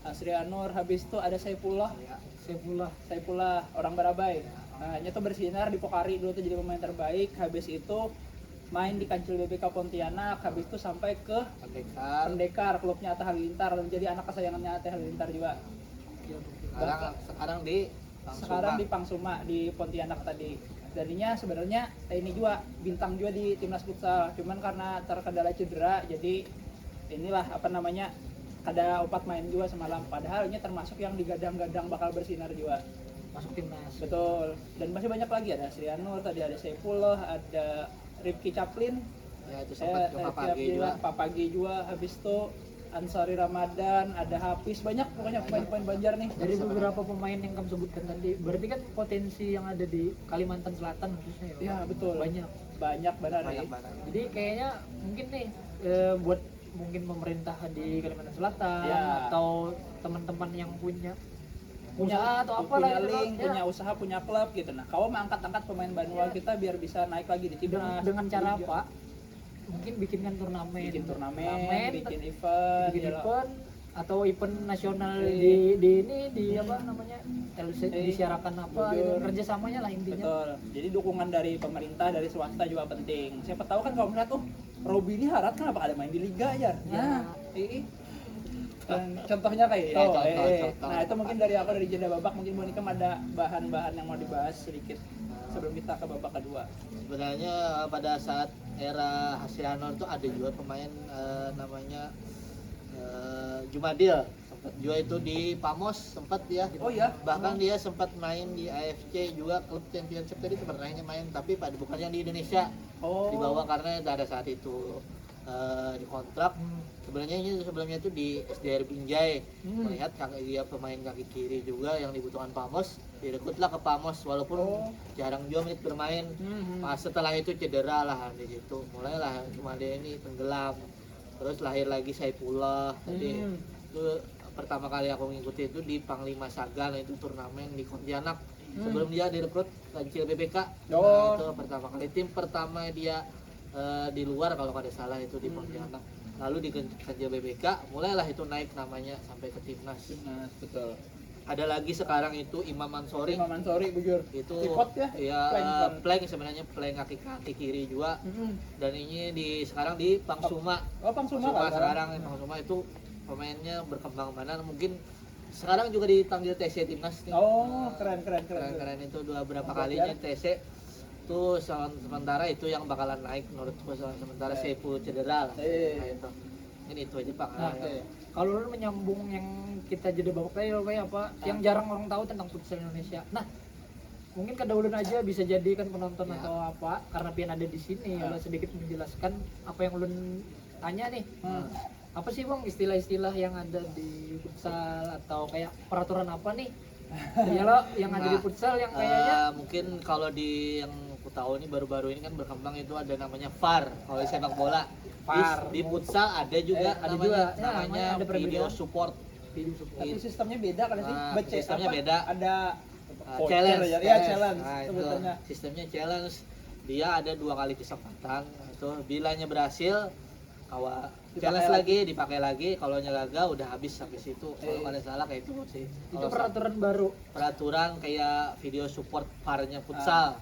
Hasrianur, habis itu ada Saifullah. Ya. Saifullah orang Barabai. Nah, dia tuh bersinar di Pokari dulu tuh jadi pemain terbaik. Habis itu main di Kancil BPK Pontianak. Habis itu sampai ke Pendekar. Pendekar, klubnya Atta Halilintar, dan jadi anak kesayangannya Atta Halilintar juga. Sekarang di Sekarang di Pangsuma di Pontianak tadi. Darinya sebenarnya ini juga bintang juga di timnas futsal. Cuman karena terkendala cedera, jadi inilah apa namanya ada opat main juga semalam. Padahal ini termasuk yang digadang-gadang bakal bersinar juga. Masuk timnas. Betul. Dan masih banyak lagi, ada Srianur, tadi ada Saifullah, ada Rifki Chaplin, ya itu sempat ke Papagi juga. Papagi juga, habis itu Ansari Ramadan, ada Hafiz, banyak pokoknya pemain-pemain Banjar nih. Dari beberapa pemain yang kamu sebutkan tadi, berarti kan potensi yang ada di Kalimantan Selatan khususnya ya. Ya betul. Banyak benar Banyak nih. banget. Jadi kayaknya mungkin nih buat mungkin pemerintah di Kalimantan Selatan Ya. atau teman-teman yang punya atau apa punya lah link, punya usaha, punya klub gitu. Nah, kau mengangkat-angkat pemain Banua kita biar bisa naik lagi di timnas. dengan cara apa? Mungkin bikinkan turnamen, bikin bikin ya. event atau event nasional di apa namanya disiarakan apa gitu, kerjasamanya lah intinya. Betul. Jadi dukungan dari pemerintah, dari swasta juga penting. Siapa tahu kan kalau melihat Robi ini Harat kenapa ada main di liga aja. Nah, contohnya kayak contoh. Nah, itu mungkin dari aku dari jeda babak, mungkin Bonikam ada bahan-bahan yang mau dibahas sedikit sebelum kita ke babak kedua. Sebenarnya pada saat era Hasianor itu ada juga pemain namanya Jumadil, sempat juga itu di Pamos sempat ya. Oh ya. Bahkan dia sempat main di AFC juga, klub championship tadi pernahnya main, tapi bukan yang di Indonesia. Dibawa karena pada saat itu dikontrak. Sebenarnya ini sebelumnya itu di SDR Binjai, melihat dia pemain kaki kiri juga yang dibutuhkan Pamos, direkrutlah ke Pamos walaupun jarang juga menit bermain. Pas setelah itu cedera lah di situ, mulailah cuma dia ini tenggelam. Terus lahir lagi Saifullah tadi. Itu pertama kali aku mengikuti itu di Panglima Sagan, itu turnamen di Pontianak. Sebelum dia direkrut Kancil BBK. Nah, itu pertama kali tim pertama dia di luar kalau tidak salah itu di Pontianak. Lalu di Kancil BBK mulailah itu naik namanya sampai ke timnas. Betul. Ada lagi sekarang itu Imam Mansori. Bujur. Itu Pivot ya? Plank sebenarnya, plank kaki kiri juga. Dan ini sekarang di Pangsuma. Pangsuma sekarang Pangsuma itu pemainnya berkembang mana, mungkin sekarang juga dipanggil TC timnas nih. Keren itu beberapa kalinya TC itu. Sementara itu yang bakalan naik menurutku, sementara Seiful cedera lah. Nah, itu aja Pak. Kalau lu menyambung yang kita jeda babak tadi apa yang jarang orang tahu tentang futsal Indonesia. Nah, mungkin kedahuluan aja bisa jadi kan penonton atau apa, karena Pian ada di sini, lo sedikit menjelaskan apa yang ulun tanya nih. Apa sih Bang istilah-istilah yang ada di futsal atau kayak peraturan apa nih? Ya lo yang ada di futsal yang kayaknya mungkin kalau di yang aku tahu ini baru-baru ini kan berkembang itu ada namanya VAR kalau di sepak bola. Di futsal ada juga namanya ada video support. Tapi sistemnya beda kan sih? Sistemnya beda. Ada challenge. Challenge. Nah, sistemnya challenge. Dia ada 2 kali kesempatan. Itu bilanya berhasil, challenge lagi, dipakai lagi. Kalau gagal udah habis sampai situ. Kalau ada salah kayak itu sih. Itu peraturan baru. Peraturan kayak video support VAR-nya futsal.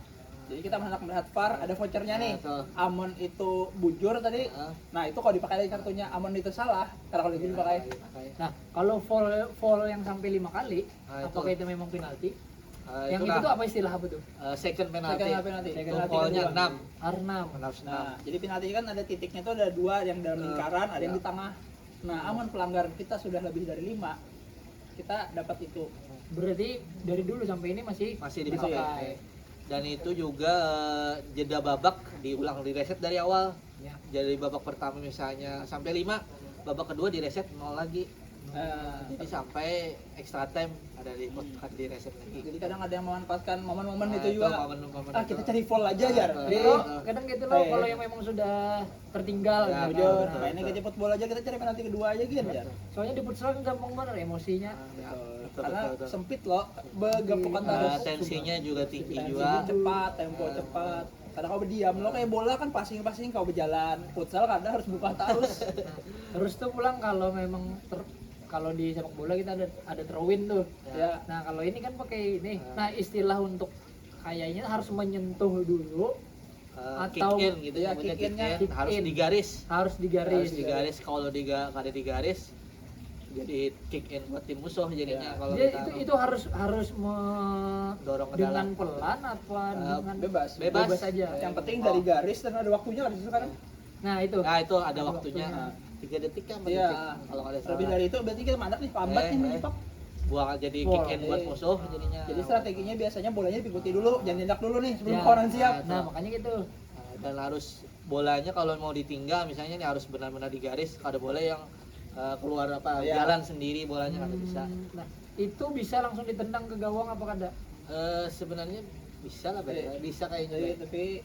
Jadi kita melihat VAR, ada vouchernya nih. Amon itu bujur tadi. Nah, itu kalau dipakai lagi kartunya Amon itu salah. Karena kalau itu dipakai. Nah, kalau fall yang sampai 5 kali, apakah itu memang penalti? Yang itu tuh apa istilah apa tuh? Second penalti. Fallnya 6. Nah, jadi penalti kan ada titiknya tuh ada 2 yang dalam lingkaran, ada yang di tengah. Nah, Amon pelanggar kita sudah lebih dari 5. Kita dapat itu. Berarti dari dulu sampai ini masih dipakai. Dan itu juga jeda babak diulang, di reset dari awal. Jadi babak pertama misalnya sampai 5, babak kedua di reset 0 lagi. Jadi sampai extra time ada di reset lagi. Jadi kadang ada yang memanfaatkan momen-momen itu juga. Momen Kita cari fall aja ya. Kadang gitu loh, kalau yang memang sudah tertinggal jujur. Mainnya kita football aja, kita cari penalti kedua aja gitu ya. Soalnya di futsal kan gampang banget emosinya. Karena sempit loh, begapukan terus. Tensinya juga tinggi juga. Cepat, tempo cepat. Karena kau berdiam, lo kayak bola kan passing kau berjalan. Futsal kadang harus buka terus. Terus tuh pulang kalau memang kalau di sepak bola kita ada throw-in tuh. Ya. Nah, kalau ini kan pakai ini. Nah, istilah untuk kayaknya harus menyentuh dulu atau kick in gitu ya, kick-innya harus digaris. Harus digaris. Kalau kada digaris jadi kick in buat tim musuh jadinya. Kalau itu harus dorong ke dengan dalam. pelan apa dengan bebas aja. Yang penting dari garis dan ada waktunya kan sekarang. Nah, itu ada waktunya. 3 detik kan kalau ada salah. Lebih dari itu berarti kita mandat nih, lambat nih menyipak. Buang jadi kick in buat musuh jadinya. Jadi strateginya biasanya bolanya diikuti dulu, jangan tindak dulu nih sebelum orang siap. Nah, makanya gitu. Dan harus bolanya kalau mau ditinggal misalnya ini harus benar-benar digaris, kada boleh yang keluar jalan sendiri bolanya kada bisa. Nah, itu bisa langsung ditendang ke gawang apa kada? Sebenarnya bisa lah, bisa kayaknya. Tapi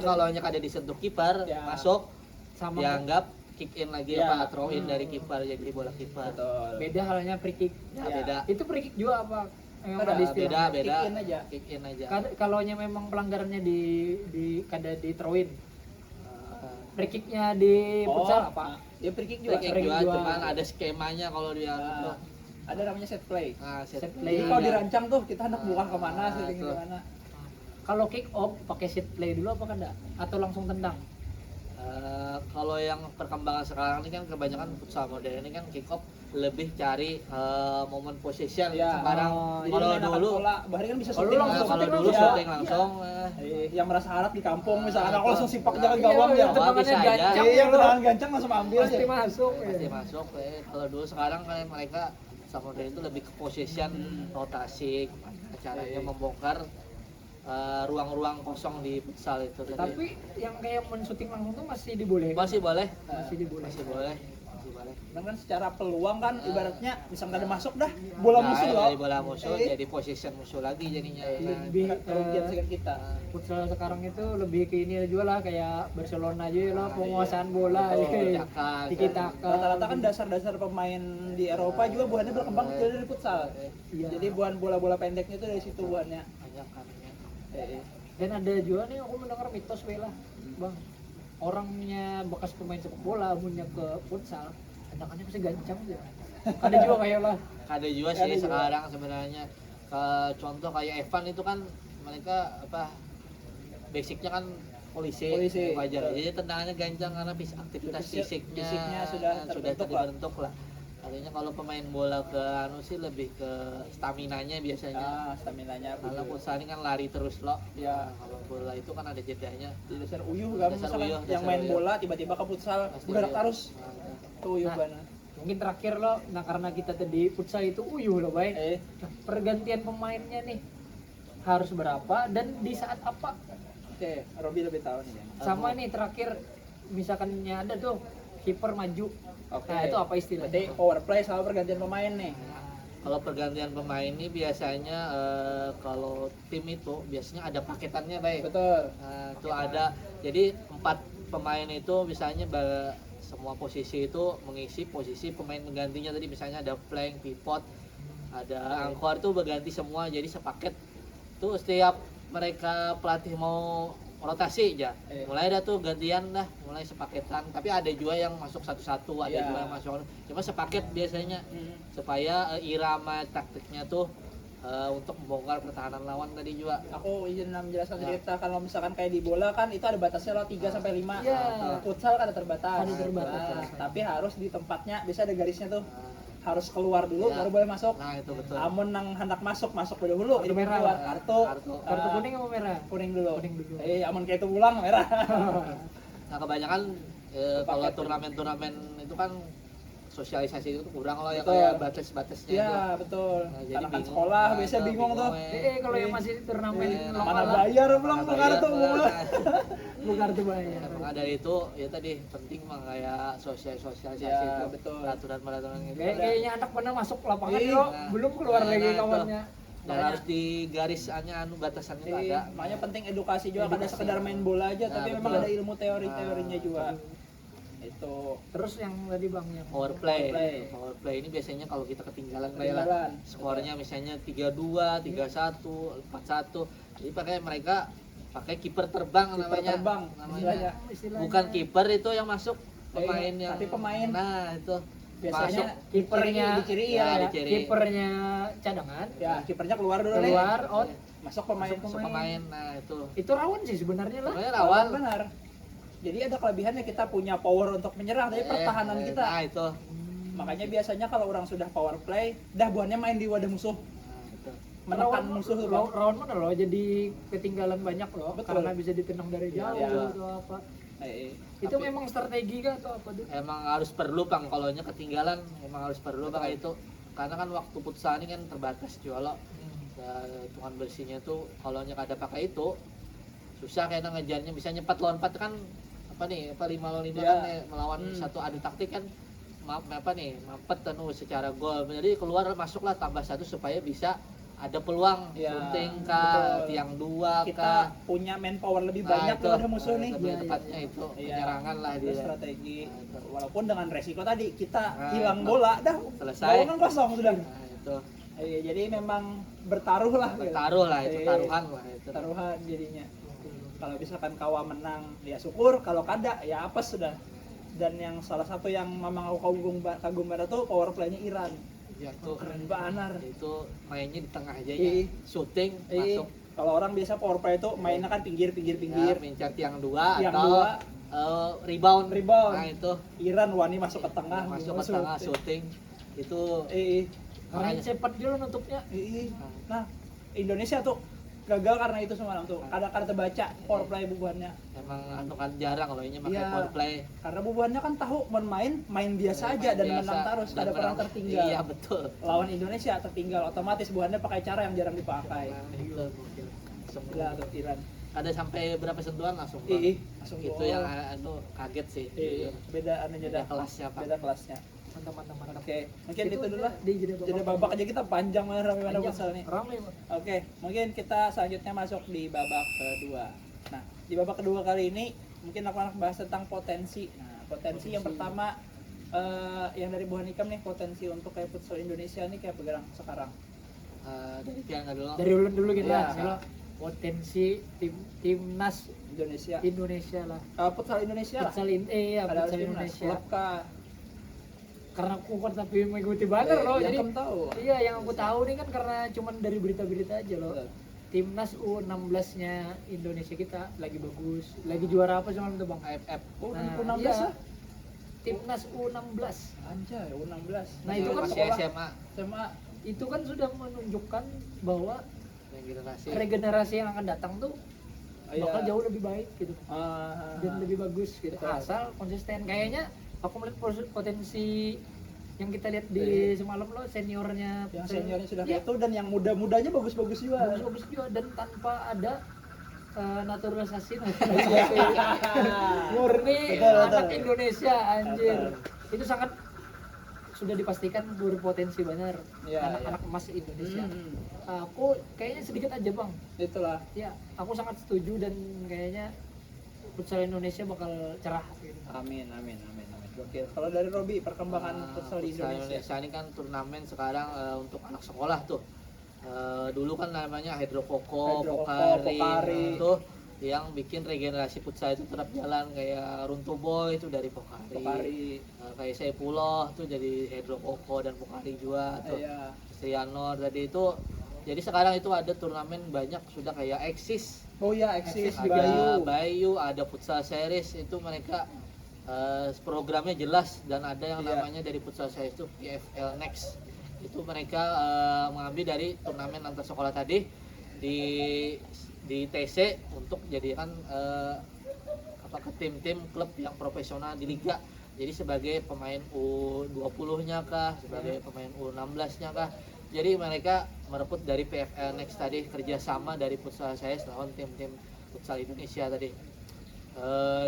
kalau hanya kada disentuh kiper masuk sama dianggap kick in lagi Ya. apa throw in dari kiper jadi bola kiper. Betul. Beda halnya free kick. Ya, Ya. beda. Itu free kick juga apa? Memang Ada, ada istilah. Beda. Kick in aja. Kick in aja. Kalau memang pelanggarannya di kada di throw-in. Eh, Free kicknya di futsal apa? Ya free kick juga. Free kick Free kick juga, juga. cuman ada skemanya kalau dia Nah, ada namanya set play. set set Jadi play. kalau Iya. dirancang tuh kita hendak buang kemana, Ah, setting tuh. kemana. Kalau kick off pakai set play dulu apa kada? Atau langsung tendang? Kalau yang perkembangan sekarang ini kan kebanyakan futsal modern ini kan kick off lebih cari momen possession Ya. sekarang. Jadi Kalau mengenakan dulu bola, bahari kan bisa Kalau shooting langsung kalau shooting dulu ya. shooting langsung Yang merasa harap di kampung misalkan aku Itu. langsung sipak jalan Iya, gawang ya. Oh, tendangannya bisa aja. gancang Iya, ya, tendangan gancang langsung ambil pasti aja. masuk. pasti Ya. masuk. Kalau dulu sekarang kan mereka futsal modern itu lebih ke possession, rotasi, caranya membongkar ruang-ruang kosong di futsal itu. Jadi, Tapi yang kayak men-shooting langsung tuh masih dibolehkan. masih boleh, Masih dibolehkan. masih boleh, masih boleh. Dan kan secara peluang kan ibaratnya misalkan ada masuk dah bola Nah, musuh loh. dari bola musuh Eh. jadi possession musuh lagi jadinya. Lebih Kerugian sekian kita. futsal sekarang itu lebih ke ini juga lah kayak Barcelona aja lah penguasaan bola Betul. ya. Cakar, Tiki taka. Rata-rata kan dasar-dasar pemain di Eropa juga buahnya berkembang dari futsal. Iya. Jadi buan bola-bola pendeknya itu dari situ buahnya. banyak kan. Dan ada juga nih aku mendengar mitos lah, Bang. Orangnya bekas pemain sepak bola punya ke futsal, tendangannya pasti gancang ya. Ada juga kayak lah. Ada juga Ada sih juga. sekarang sebenarnya. Contoh kayak Evan itu kan mereka apa basicnya kan polisi, Polisi, wajar. betul. Jadi tendangannya gancang karena aktivitas fisiknya, fisiknya sudah terbentuk lah. terbentuk lah. Artinya kalau pemain bola ke anu sih lebih ke staminanya biasanya. Staminanya Kalau begitu. futsal ini kan lari terus loh. Ya. Kalau bola itu kan ada jedanya. Di dasar uyuh kan Dasar misalkan uyuh, yang dasar main uyuh. bola tiba-tiba ke futsal Pasti bergerak uyuh. terus Nah, ke uyuh Nah. bana. Mungkin terakhir lo, nah karena kita tadi futsal itu uyuh loh, baik. Eh, Pergantian pemainnya nih harus berapa dan di saat apa? oke, Robi lebih tahu nih. Sama nih terakhir misalkan ada tuh kiper maju. Oke. Nah, itu apa istilahnya? Berarti power play sama pergantian pemain nih. Kalau pergantian pemain ini biasanya kalau tim itu biasanya ada paketannya baik. Betul. Nah, itu ada. Jadi 4 pemain itu misalnya semua posisi itu mengisi posisi pemain penggantinya tadi misalnya ada flank, pivot, ada angkor tuh berganti semua jadi sepaket. Tuh setiap mereka pelatih mau rotasi aja. Mulai ada tuh gantian dah, mulai sepaketan. Tapi ada juga yang masuk satu-satu, ada Iya. juga yang masuk. Cuma sepaket biasanya Hmm. supaya irama taktiknya tuh untuk membongkar pertahanan lawan tadi juga. Aku izin menjelaskan Ya. cerita kalau misalkan kayak di bola kan itu ada batasnya loh 3 sampai 5. Iya. Futsal kan ada terbatas. Ada terbatas. Nah, tapi harus di tempatnya bisa ada garisnya tuh. Nah, Harus keluar dulu Ya. baru boleh masuk. nah itu betul. Amun nang hendak masuk dulu. Kartu Ini merah keluar. lah. Kartu. Kartu Ah, kuning apa merah? kuning dulu. Kuning dulu. Amun kayak itu pulang merah. Nah kebanyakan kalau Paket. turnamen-turnamen itu kan sosialisasi itu kurang loh ya Betul. kayak batas-batasnya itu. Iya, betul. Nah, jadi Anak-anak bingung. sekolah Nah, biasanya itu bingung tuh. Kalau yang masih turnamen Mana Mana lokal, bayar pulang tuh kartu. bukan kartu bayar. Maka dari itu ya tadi penting mah kayak sosialisasi Ya, itu betul. peraturan-peraturan gitu. Kayaknya anak pernah masuk lapangan Iya. yo, Nah, belum keluar nah, lagi nah, itu. kawannya. Dan Makanya- harus di garisannya batasannya tuh ada. Iya, makanya penting edukasi juga kada sekedar main bola aja, Nah, tapi memang betul. ada ilmu teori-teorinya juga. Itu Terus yang tadi Bang yang Power play. Power play. Power play ini biasanya kalau kita ketinggalan lah ya, ketinggalan. skornya misalnya 3-2, 3-1, 4-1. Jadi pakai mereka pakai kiper terbang Kiper namanya. terbang, Namanya. istilahnya Bukan kiper itu yang masuk pemain Iya, yang tapi pemain. Nah, itu Biasanya masuk. kipernya di kiri Ya, ya. di kiri. kipernya cadangan Ya, kipernya keluar dulu nih. keluar out. Masuk pemain. Masuk pemain. Nah, itu. Itu rawan sih sebenarnya lah. Sebenarnya Lawan rawan. benar. Jadi ada kelebihannya kita punya power untuk menyerang, tapi pertahanan kita. Nah, itu. Makanya biasanya kalau orang sudah power play, dah buahnya main di wadah musuh, Nah, itu. menekan musuh tuh, Bang. Rawan mana loh jadi ketinggalan banyak loh Betul. karena bisa ditendang dari jauh Iya. atau apa. Itu Tapi- memang strategi kah atau apa tuh? Emang harus perlu Bang, kalau nya ketinggalan emang harus perlu Bang itu. Karena kan waktu futsal ini kan terbatas juga loh. Hitungan bersihnya tuh kalau nya kada pakai itu susah kayaknya ngejarnya, bisa nyepat lawan 4 kan apa nih, apa 5 lawan 5 Ya. kan melawan satu adu taktik kan apa nih mampet secara gol, jadi keluar masuklah tambah 1 supaya bisa ada peluang Ya, syuting kah, betul. tiang 2 Kita kah. punya manpower lebih Nah, banyak itu, daripada musuh nih. lebih Iya, tepatnya itu Iya. penyerangan lah Itu dia. strategi. Nah, itu. Walaupun dengan resiko tadi kita Nah, hilang itu. bola, dah Selesai. bola kan kosong sudah. Nah, itu Iya, jadi memang bertaruh lah. gitu. bertaruh lah, itu Iya, taruhan lah itu. Taruhan jadinya. Kalau misalkan kawa menang, ya syukur. Kalau kada, ya apa sudah. Dan yang salah satu yang memang aku kagum banget tuh power play-nya Iran. Ya tuh Keren banget. itu mainnya di tengah aja Iya. ya, syuting Iya. masuk. Kalau orang biasa power play itu mainnya kan pinggir. Ya, mencar tiang 2 Tiang atau dua. rebound. Rebound. Nah, itu Iran wani masuk ke tengah, masuk ke tengah syuting. Itu Karena cepat dia lo nutupnya. Nah, Indonesia tuh gagal karena itu semalam tuh. Kadang-kadang terbaca power play bubuhannya. emang anu kan jarang kalau ini pakai Iya. power play. Karena bubuhannya kan tahu main biasa aja dan Biasa, menang terus, dan kada pernah menang. tertinggal. Iya betul. Lawan Indonesia tertinggal otomatis bubuhannya pakai cara yang jarang dipakai. Nah, itu Gila tuh Iran. ada sampai berapa sentuhan langsung gol. Langsung Itu gol. yang anu kaget sih. Beda anunya Beda dah. kelasnya, Pak. Beda kelasnya. Mantap. Oke, mungkin itu dulu lah. Di Jadi babak aja kita panjang mana Panjang. futsal nih. Rame, Bang. Oke, mungkin kita selanjutnya masuk di babak kedua. Nah, di babak kedua kali ini mungkin aku akan bahas tentang potensi. Nah, potensi yang pertama yang dari Bu Hanikam nih, potensi untuk kayak futsal Indonesia nih kayak bergerak sekarang. Dari Pianga dulu. Dari ulun dulu kita Iya. Silo. Potensi timnas Indonesia. Indonesia lah. Futsal Indonesia lah. Iya, Ada futsal timnas. Indonesia. Klub kah? Karena aku kan tapi mengikuti banner loh. Yang Jadi kamu tahu. iya, yang aku tahu nih kan karena cuman dari berita-berita aja loh. Betul. Timnas U16-nya Indonesia kita lagi bagus. Lagi juara apa semalam tuh, Bang? AFF. Oh, Nah, U16 iya. lah. Timnas U16. Anjay, U16. Nah, itu kan masih sekolah. SMA SMA. Itu kan sudah menunjukkan bahwa regenerasi. regenerasi yang akan datang tuh bakal Iya. jauh lebih baik gitu. Ah, Dan lebih bagus gitu. Betul. Asal konsisten. Kayaknya aku melihat potensi yang kita lihat di semalam loh seniornya yang seniornya sudah Iya, kayak itu dan yang muda-mudanya bagus-bagus juga. bagus-bagus juga dan tanpa ada naturalisasi murni Betul, anak betul. Indonesia anjir. Betul. Itu sangat sudah dipastikan berpotensi benar Iya, anak-anak emas Indonesia. Hmm, Aku kayaknya sedikit aja bang. itulah. Ya, aku sangat setuju dan kayaknya futsal Indonesia bakal cerah gitu. Amin. Oke, kalau dari Robi perkembangan futsal di Futsal Indonesia. ini kan turnamen sekarang untuk anak sekolah tuh. Dulu kan namanya Hydrokoko, Pokari, Pokari. tuh yang bikin regenerasi futsal itu tetap jalan kayak Runtuh Boy itu dari Pokari. Pokari. Kayak Sepuluh tuh jadi Hydrokoko dan Pokari juga tuh. Iya. Trianor tadi itu. Jadi sekarang itu ada turnamen banyak sudah kayak Exis, Oh iya, Eksis ada Bayu. Bayu, ada futsal series itu mereka programnya jelas dan ada yang Iya. namanya dari futsal series itu PFL Next. Itu mereka mengambil dari turnamen antar sekolah tadi di TC untuk jadikan ke tim-tim klub yang profesional di liga. Jadi sebagai pemain U20-nya kah, sebagai pemain U16-nya kah. Jadi mereka merebut dari PFL Next tadi kerjasama dari futsal series lawan tim-tim futsal Indonesia tadi.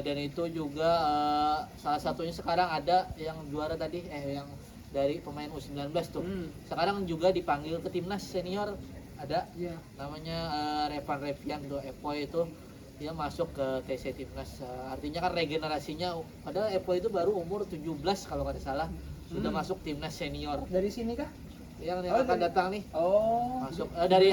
Dan itu juga salah satunya sekarang ada yang juara tadi yang dari pemain U19 tuh. Sekarang juga dipanggil ke timnas senior ada Iya. namanya Revan Revian tuh Epoy itu dia masuk ke TC timnas. Artinya kan regenerasinya padahal Epoy itu baru umur 17 kalau nggak salah sudah masuk timnas senior. Dari sini kah? Yang Oh, akan dari- datang nih Oh. masuk dari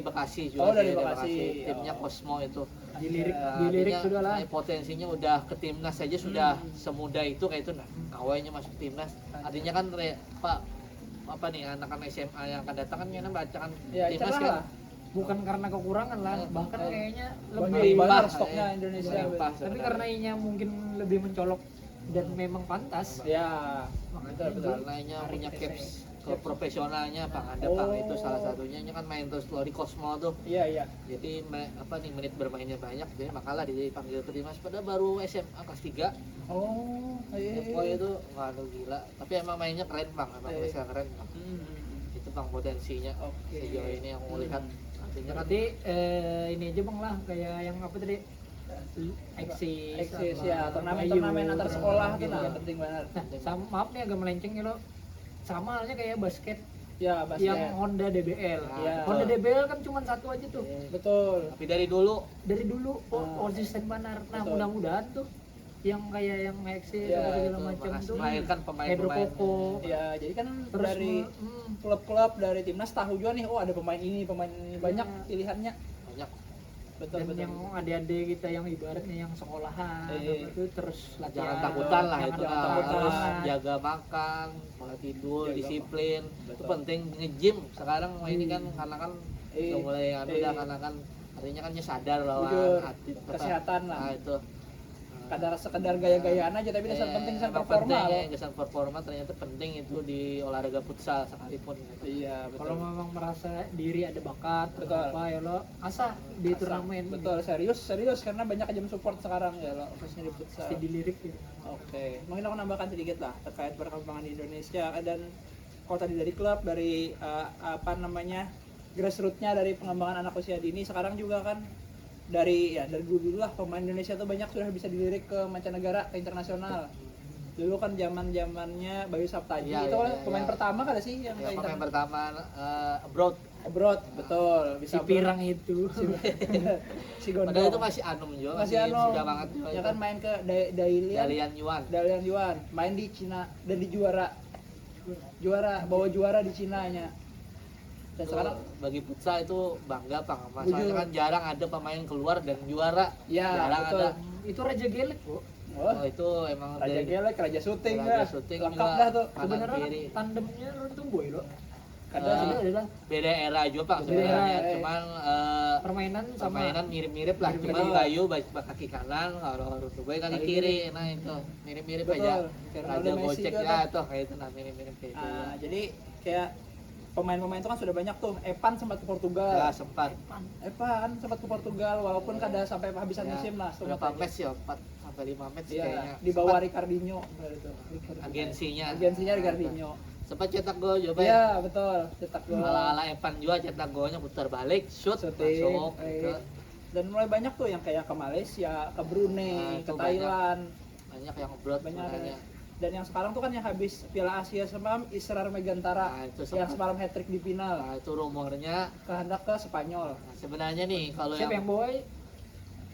Bekasi juga Oh, dari sih, Bekasi. timnya Oh. Cosmo itu. Dilirik Artinya, sudah lah. potensinya udah ke timnas saja sudah semudah itu kayak itu. Nah, kawainya masuk timnas artinya kan Pak apa nih anak-anak SMA yang akan datang kan yang bacakan Ya, timnas cerah kan lah. Bukan karena kekurangan lah, bahkan kayaknya lebih Banyak Melimpah, banget stoknya ya. Indonesia. Melimpah tapi sebenarnya. karena inya mungkin lebih mencolok dan memang pantas. Ya, Makanya betul. karenanya Hari punya TC. caps ke profesionalnya Pak ada Oh. Pak itu salah satunya ini kan main terus di Cosmo tuh. Iya. Jadi menit bermainnya banyak jadi makalah dipanggil ke timnas padahal baru SMA kelas 3. Oh, Epoy itu waduh gila tapi emang mainnya keren Bang emang Iya. bisa keren Bang. Itu Bang potensinya Oke. sejauh ini yang mau lihat artinya kan Berarti ini aja bang lah kayak yang apa tadi Eksis ya, turnamen antar sekolah tuh gitu. nah, penting banget. Nah, maaf nih agak melenceng ya lo. Sama halnya kayak basket Ya, basket. yang Honda DBL. Iya. Honda DBL kan cuma satu aja tuh. Betul. Tapi dari dulu Dari dulu Ah. konsisten Banar. Nah, Betul. mudah-mudahan tuh yang kayak yang Maxi Iya, segala itu macam tuh melahirkan Pedro pemain-pemain. Poco. Ya, jadi kan Terus dari klub-klub dari timnas tahu juga nih, oh ada pemain ini banyak Iya. pilihannya. banyak. Betul, dan betul. yang adik-adik kita yang ibaratnya yang sekolahan itu terus latihan. Jangan takutan lah Jangan itu lah. takutan. Harus jaga makan, pola tidur, Jaga disiplin. makan. Itu Betul. penting nge-gym sekarang ini kan karena kan Eh, udah mulai anu eh. dah karena kan artinya kan dia sadar bahwa Jujur, atlet apa, kesehatan lah. nah, itu Kadar sekedar gaya-gayaan aja tapi dasar penting dasar emang performa penting, loh. dasar performa ternyata penting itu di olahraga futsal sekalipun gitu. Iya, betul. Kalau memang merasa diri ada bakat atau Betul. apa ya lo asah di Asal. turnamen. Betul, serius karena banyak jam support sekarang ya lo, khususnya di futsal. Pasti dilirik gitu. Oke, mungkin aku nambahkan sedikit lah terkait perkembangan di Indonesia dan kalau tadi dari klub, dari apa namanya grassrootsnya dari pengembangan anak usia dini, sekarang juga kan dari dulu lah pemain Indonesia tuh banyak sudah bisa dilirik ke mancanegara, ke internasional. Dulu kan zamannya Bayu Saptaji Iya, itu iya, kan iya, pemain iya. pertama kali sih yang Ya, ke pemain internasional. pertama abroad. Betul, Si bisa Pirang itu. si Gondong. Padahal itu masih Anum juga, masih anu sudah banget juga ya itu. kan main ke Dalian Dalian Yuan. Dalian Yuan main di Cina dan di bawa juara di Cinanya dan Itu sekarang bagi futsal itu bangga Pak. Jujur. Masalahnya kan jarang ada pemain keluar dan juara. ya jarang betul. ada. Itu Raja Gelek, Bu. Oh, Oh, itu emang Raja dari Gelek, Raja Syuting Raja dah. Syuting Lengkap juga. dah tuh. Kanan Sebenarnya kiri. tandemnya Runtung Boy lo. Kadang Eh, sih Ada beda era juga Pak Beda sebenarnya. era, Cuman permainan sama permainan mirip-mirip lah. Mirip-mirip. Cuman Bayu kaki kanan, kalau Rutuboy kaki Kaki kiri. Nah itu mirip-mirip Betul. aja. Kayak Raja Ronaldo, Messi Gojek juga ya tuh kayak itu nah mirip-mirip kayak itu. jadi kayak pemain-pemain itu kan sudah banyak tuh. Evan sempat ke Ya Portugal. sempat. Evan sempat ke Portugal walaupun kada sampai habisan Ya, musim lah. berapa match ya? 4 sampai 5 match Iya, kayaknya. di bawah Sempat Ricardinho agensinya. Agensinya Nah, Ricardinho. sempat cetak gol juga ya. Iya, betul. Cetak gol. Ala-ala Evan juga cetak golnya putar balik, shoot, Shooting, masuk gitu. dan mulai banyak tuh yang kayak ke Malaysia, ke Brunei, Nah, ke itu Thailand, Banyak yang abroad banyak. sebenarnya. Dan yang sekarang tuh kan yang habis Piala Asia semalam Israr Megantara Nah, itu yang sempat. semalam hat-trick di final Nah, itu rumornya. kehendak ke Spanyol. Nah, sebenarnya nih kalau siapa yang boy?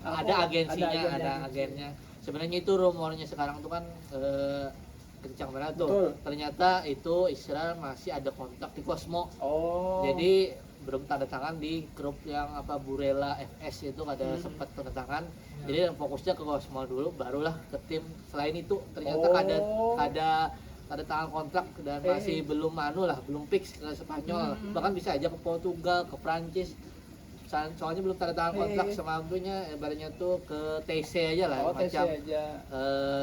ada agensinya, agennya. ada agennya. Sebenarnya itu rumornya sekarang tuh kan kencang banget tuh. Betul. Ternyata itu Israel masih ada kontak di Cosmo. Oh. Jadi belum tanda tangan di grup yang apa Burela FS itu ada sempat tanda tangan. Jadi fokusnya ke Cosmo dulu, barulah ke tim. Selain itu ternyata Oh. ada tangan kontrak dan masih belum belum fix ke Spanyol. Bahkan bisa aja ke Portugal, ke Prancis. Soalnya belum tanda tangan kontrak sama itunya, ibaratnya tuh ke TC aja lah Oh, TC macam aja.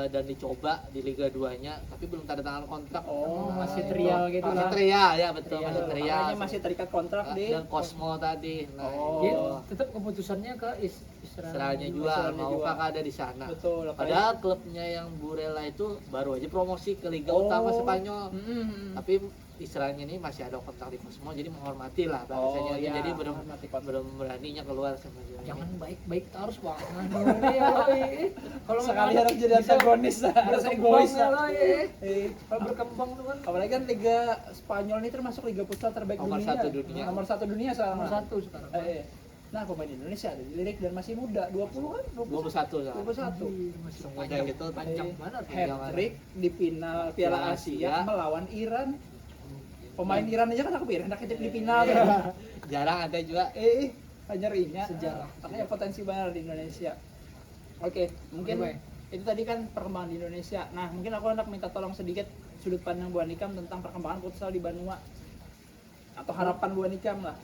dan dicoba di Liga 2-nya, tapi belum tanda tangan kontrak. Oh, masih itu. trial gitu Masih lah. trial ya betul, Trial. masih trial. Makanya masih terikat kontrak di Dan Cosmo tadi. Nah, Oh. Dia itu. tetap keputusannya ke Israel. Israelnya juga Israelnya mau juga. ada di sana. Betul. Padahal klubnya yang Burela itu baru aja promosi ke Liga Oh. Utama Spanyol. Mm-mm. Tapi Israelnya ini masih ada kontak di Cosmo, jadi menghormati lah bahasanya. Oh, ya, Jadi belum menghormati kontrak. belum beraninya keluar sama dia. Jangan baik-baik terus bang. Kalau Sekali harus jadi antagonis, harus egois. Kalau berkembang tuh kan Apalagi kan Liga Spanyol ini termasuk Liga futsal terbaik Nomor dunia. satu dunia. Nomor satu dunia sekarang. nomor satu sekarang. Nah, pemain Indonesia ada dilirik dan masih muda, 20 kan? 21 lah. 21. Masih Semuanya panjang, gitu, panjang banget. Hat-trick di final Piala Piala Asia Asia. melawan Iran. Pemain Iran aja kan aku pikir hendak hat-trick di final. Jarang ada juga. Hanyarinya Sejarah. makanya potensi banget di Indonesia. Oke, mungkin Oke. itu tadi kan perkembangan di Indonesia. Nah, mungkin aku hendak minta tolong sedikit sudut pandang Bu Anikam tentang perkembangan futsal di Banua. Atau harapan Bu Anikam lah.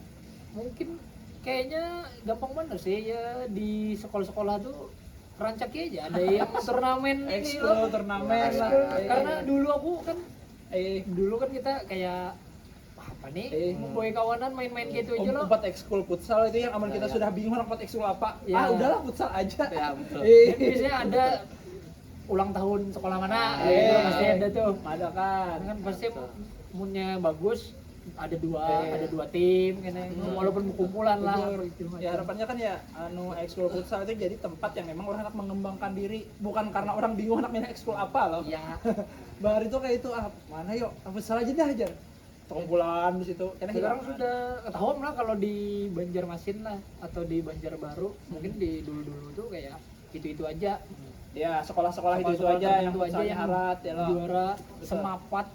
Mungkin kayaknya gampang banget sih ya di sekolah-sekolah tuh rancak aja ada yang turnamen ini loh. Ekskul, turnamen lah. Ekskul. Karena dulu aku kan dulu kan kita kayak apa nih boy kawanan main-main gitu aja loh. empat ekskul futsal itu yang aman kita Ya. sudah bingung empat ekskul apa. Ya. Udahlah futsal aja. Ya betul. Dan biasanya ada ulang tahun sekolah mana gitu pasti ada tuh. Ada kan. Kan pasti moodnya bagus ada dua tim kan walaupun kumpulan lah gitu. Ya harapannya kan ya ekskul futsal itu jadi tempat yang memang orang anak mengembangkan diri, bukan karena orang bingung anak main ekskul apa loh. Ya Bahar itu kayak itu mana yuk futsal aja dah aja. perkumpulan di situ. Karena Sekarang sudah ketahuan lah kalau di Banjarmasin lah atau di Banjarbaru, mungkin di dulu-dulu tuh kayak itu aja. ya sekolah-sekolah itu Sekolah aja yang tertentu aja futsalnya yang harat ya lo. juara Betul. Semapat.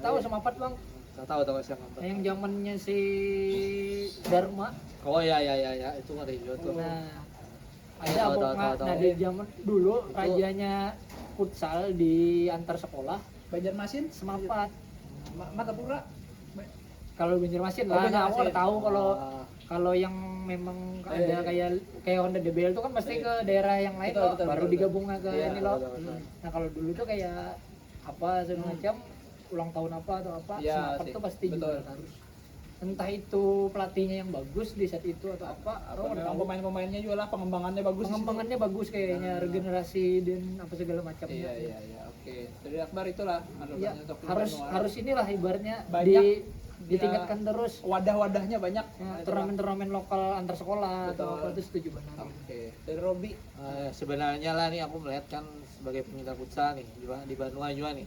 Tahu iya. Semapat Bang? Tahu siapa. Yang zamannya si Dharma. Oh ya itu ngeri juga tuh. Nah, ada Tahu, pokoknya. tahu. Nah, di zaman dulu rajanya futsal di antar sekolah Banjarmasin Semapat. Matapura. Kalau Banjarmasin Oh, lah, nah, aku Banjarmasin. udah tahu kalau Ah, kalau yang memang Iya. ada kayak Honda DBL itu kan pasti Iya. ke daerah yang lain Betul, loh, betul, baru betul. digabung ke Iya, ini loh. betul. Nah kalau dulu tuh kayak apa segala macam ulang tahun apa atau apa, Iya Semapat sih, tuh pasti betul. juga harus. Entah itu pelatihnya yang bagus di saat itu atau apa, aku nggak Memang tahu. pemain-pemainnya juga lah pengembangannya bagus. di situ. Pengembangannya bagus kayaknya, Nah. regenerasi dan apa segala macamnya. Iya, oke. Dari Akbar itulah Ya, untuk harus inilah ibaratnya Banyak ditingkatkan terus. wadah-wadahnya banyak. Ya, turnamen-turnamen lokal antar sekolah atau Betul. apa itu setuju banget. Oke. Dari Robi. sebenarnya lah nih aku melihat kan sebagai pencinta futsal nih di Banua juga nih.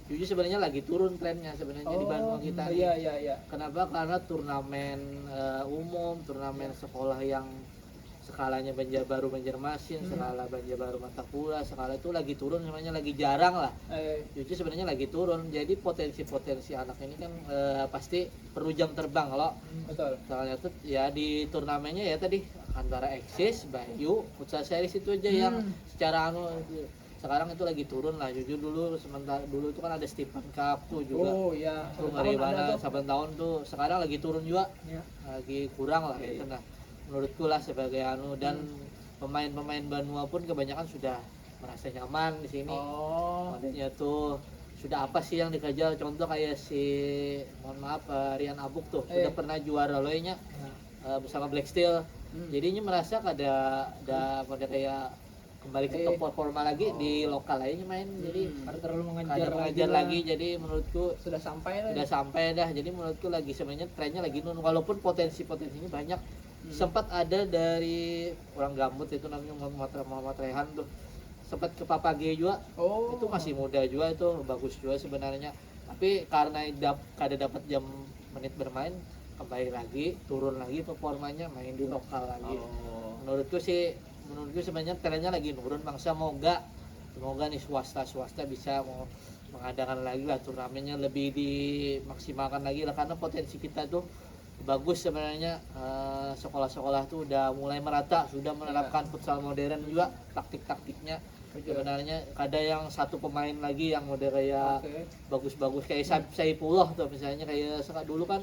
Jujur sebenarnya lagi turun trennya sebenarnya di Banua kita nih. Iya. Kenapa? Karena turnamen umum, turnamen sekolah yang skalanya Banjarbaru Banjarmasin, skala Banjarbaru Matapura, skala itu lagi turun sebenarnya lagi jarang lah. Jujur sebenarnya lagi turun. Jadi potensi anak ini kan pasti perlu jam terbang kalau Betul. soalnya tuh ya di turnamennya ya tadi antara Eksis, Bayu, Futsal Series itu aja yang secara sekarang itu lagi turun lah. Jujur dulu sementara dulu itu kan ada Stephen Cup tuh juga. Oh iya. Tuh ngeri banget saban tahun tuh. Sekarang lagi turun juga. Ya. Lagi kurang lah gitu nah. Menurutku lah sebagai dan pemain-pemain Banua pun kebanyakan sudah merasa nyaman di sini. Oh. Modelnya tuh sudah apa sih yang dikejar, contoh kayak si mohon maaf Rian Abuk tuh sudah pernah juara loynya bersama Black Steel. Jadinya merasa ada model kayak kembali ke top performa lagi di lokal aja main. Jadi Harus terlalu ada mengajar lagi, jadi menurutku Sudah sampai lah. udah sampai dah. Jadi menurutku lagi sebenarnya trennya lagi nun, walaupun potensinya banyak. Sempat ada dari orang gambut itu namanya Muhammad Rehan tuh, sempat ke Papage juga. Oh. Itu masih muda juga, itu bagus juga sebenarnya, tapi karena kada dapat jam menit bermain kembali lagi turun lagi performanya, main di lokal lagi. Menurutku sebenarnya trennya lagi nurun bang. Semoga nih swasta bisa mau mengadakan lagi lah turnamennya, lebih dimaksimalkan lagi lah, karena potensi kita tuh bagus sebenarnya. Sekolah-sekolah tuh udah mulai merata, sudah menerapkan futsal modern juga, taktiknya sebenarnya. Ada yang satu pemain lagi yang model kayak bagus-bagus kayak Saipullah tuh misalnya, kayak dulu kan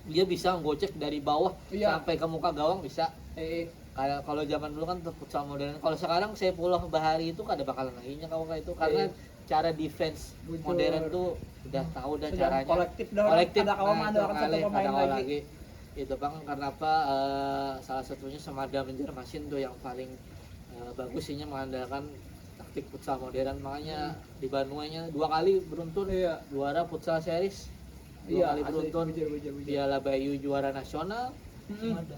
dia bisa ngocek dari bawah sampai ke muka gawang bisa. Kayak kalau zaman dulu kan futsal modern. Kalau sekarang Saipullah Bahari itu kada bakalan laginya kalau kayak itu, karena cara defense modern tuh udah tahu dah caranya. Kolektif ada kawan ada satu pemain lagi. Itu bang, karena apa? Salah satunya Semada Banjarmasin tuh yang paling bagus sihnya mengandalkan taktik futsal modern. Makanya di Banuanya 2 kali beruntun juara futsal series, 2 kali beruntun Piala Bayu juara nasional.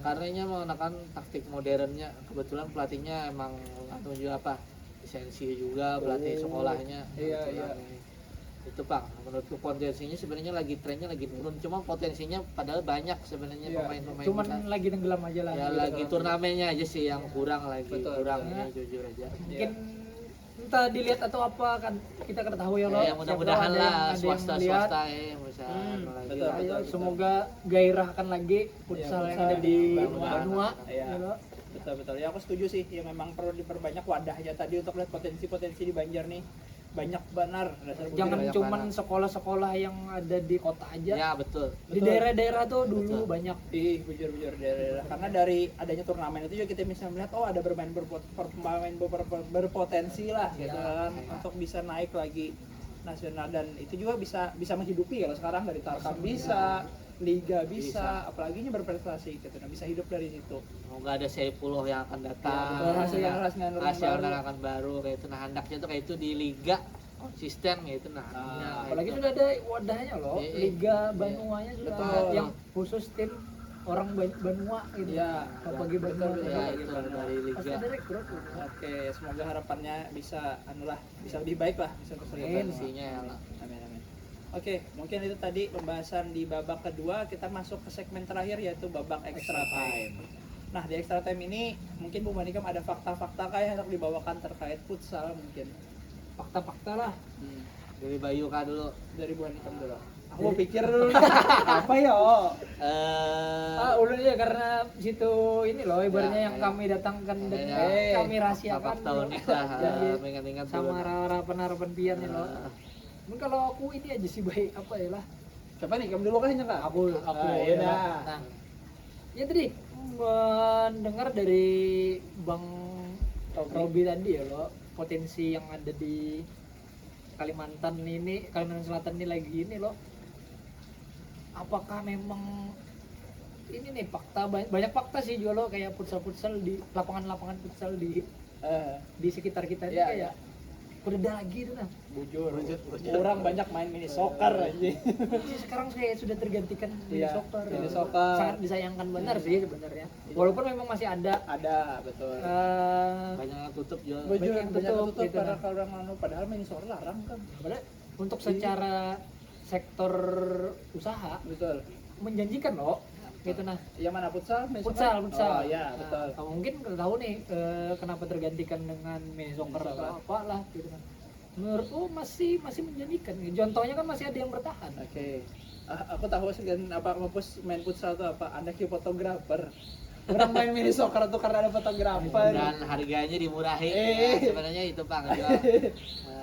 Karenanya menggunakan taktik modernnya. Kebetulan pelatihnya emang atau juga apa lisensi juga, pelatih sekolahnya. Iya. Itu bang, menurutku potensinya sebenarnya trennya lagi turun, cuma potensinya padahal banyak sebenarnya pemain-pemain Cuman kita. lagi tenggelam aja lah. Ya lagi turnamennya aja sih yang kurang lagi. Betul. Kurangnya jujur aja. Mungkin entah dilihat atau apa kan kita kada tahu ya loh. Ya mudah-mudahan Siapa lah ada yang lihat. swasta bisa lagi. betul, lah. betul. Semoga gairahkan lagi futsal yang ada di Banua. Iya. ya loh. Betul. Ya aku setuju sih, ya memang perlu diperbanyak wadahnya tadi untuk lihat potensi-potensi di Banjar nih. Banyak benar. Jangan banyak cuman banget. sekolah-sekolah yang ada di kota aja. Ya betul. Di daerah-daerah tuh dulu Betul. banyak. bujur daerah. Karena dari adanya turnamen itu juga kita bisa melihat ada pemain berpotensi lah gitu kan, untuk bisa naik lagi nasional, dan itu juga bisa menghidupi kalau sekarang dari Tarkam bisa, liga bisa, apalagi berprestasi gitu. Nah, bisa hidup dari situ. Semoga ada Saipullah yang akan datang. Hasil yang akan baru kayak itu. Nah hendaknya tuh kayak itu di liga konsisten kayak itu. Nah Apalagi sudah ada wadahnya loh. Liga Banuanya sudah Betul. ada yang khusus tim orang Banua gitu. Iya. Papage Banua. ya itu dari liga. Pasti ada rekrut. gitu. Oke, semoga harapannya bisa bisa lebih baik lah, bisa terus Amin. Potensinya ya lah. Amin. Oke, mungkin itu tadi pembahasan di babak kedua. Kita masuk ke segmen terakhir yaitu babak extra time. Nah, di extra time ini mungkin Bu Manikam ada fakta-fakta kayak yang dibawakan terkait futsal mungkin. Fakta-fakta lah. Dari Bayu Kak dulu. Dari Bu Manikam dulu. Aku pikir apa ya? Udah ya karena situ ini loh ibaratnya Ya, yang ya. kami datangkan dan Eh, kami rahasiakan Fakta loh. unik lah, Jadi, mengingat-ingat sama dulu. harapan-harapan pian nih loh. Mungkin kalau aku ini aja sih baik apa ya lah. Coba nih, kamu dulu kan Kak? Aku iya ya dah. lah. Nah, ya tadi mendengar dari Bang Robi tadi ya loh, potensi yang ada di Kalimantan Selatan ini lagi ini loh. Apakah memang ini nih fakta banyak fakta sih juga loh kayak futsal di lapangan-lapangan futsal di sekitar kita ini Iya, kayak berbeda lagi tuh nah. Bujur. Orang banyak main mini soccer aja. Jadi sekarang saya sudah tergantikan mini Iya, soccer. mini soccer. Sangat disayangkan benar sih sebenarnya. Walaupun memang masih ada Ada, betul. Banyak yang tutup juga. Bujur, banyak banyak tutup tutup gitu, karena nah. kalau orang anu padahal mini soccer larang kan. Padahal untuk secara sektor usaha Betul. menjanjikan loh gitu nah. Yang mana futsal? Mini soccer? Futsal. Oh iya, Nah, betul. mungkin nggak tahu nih kenapa tergantikan dengan mini soccer Mini soccer. atau apa lah gitu kan. Menurutku masih menjanjikan. Contohnya kan masih ada yang bertahan. Oke. Aku tahu segan apa mampus main futsal itu apa? Anda ki fotografer. Orang main mini soccer tuh karena ada fotografer. Dan harganya dimurahin. Eh. Ya, sebenarnya itu Bang. Jual.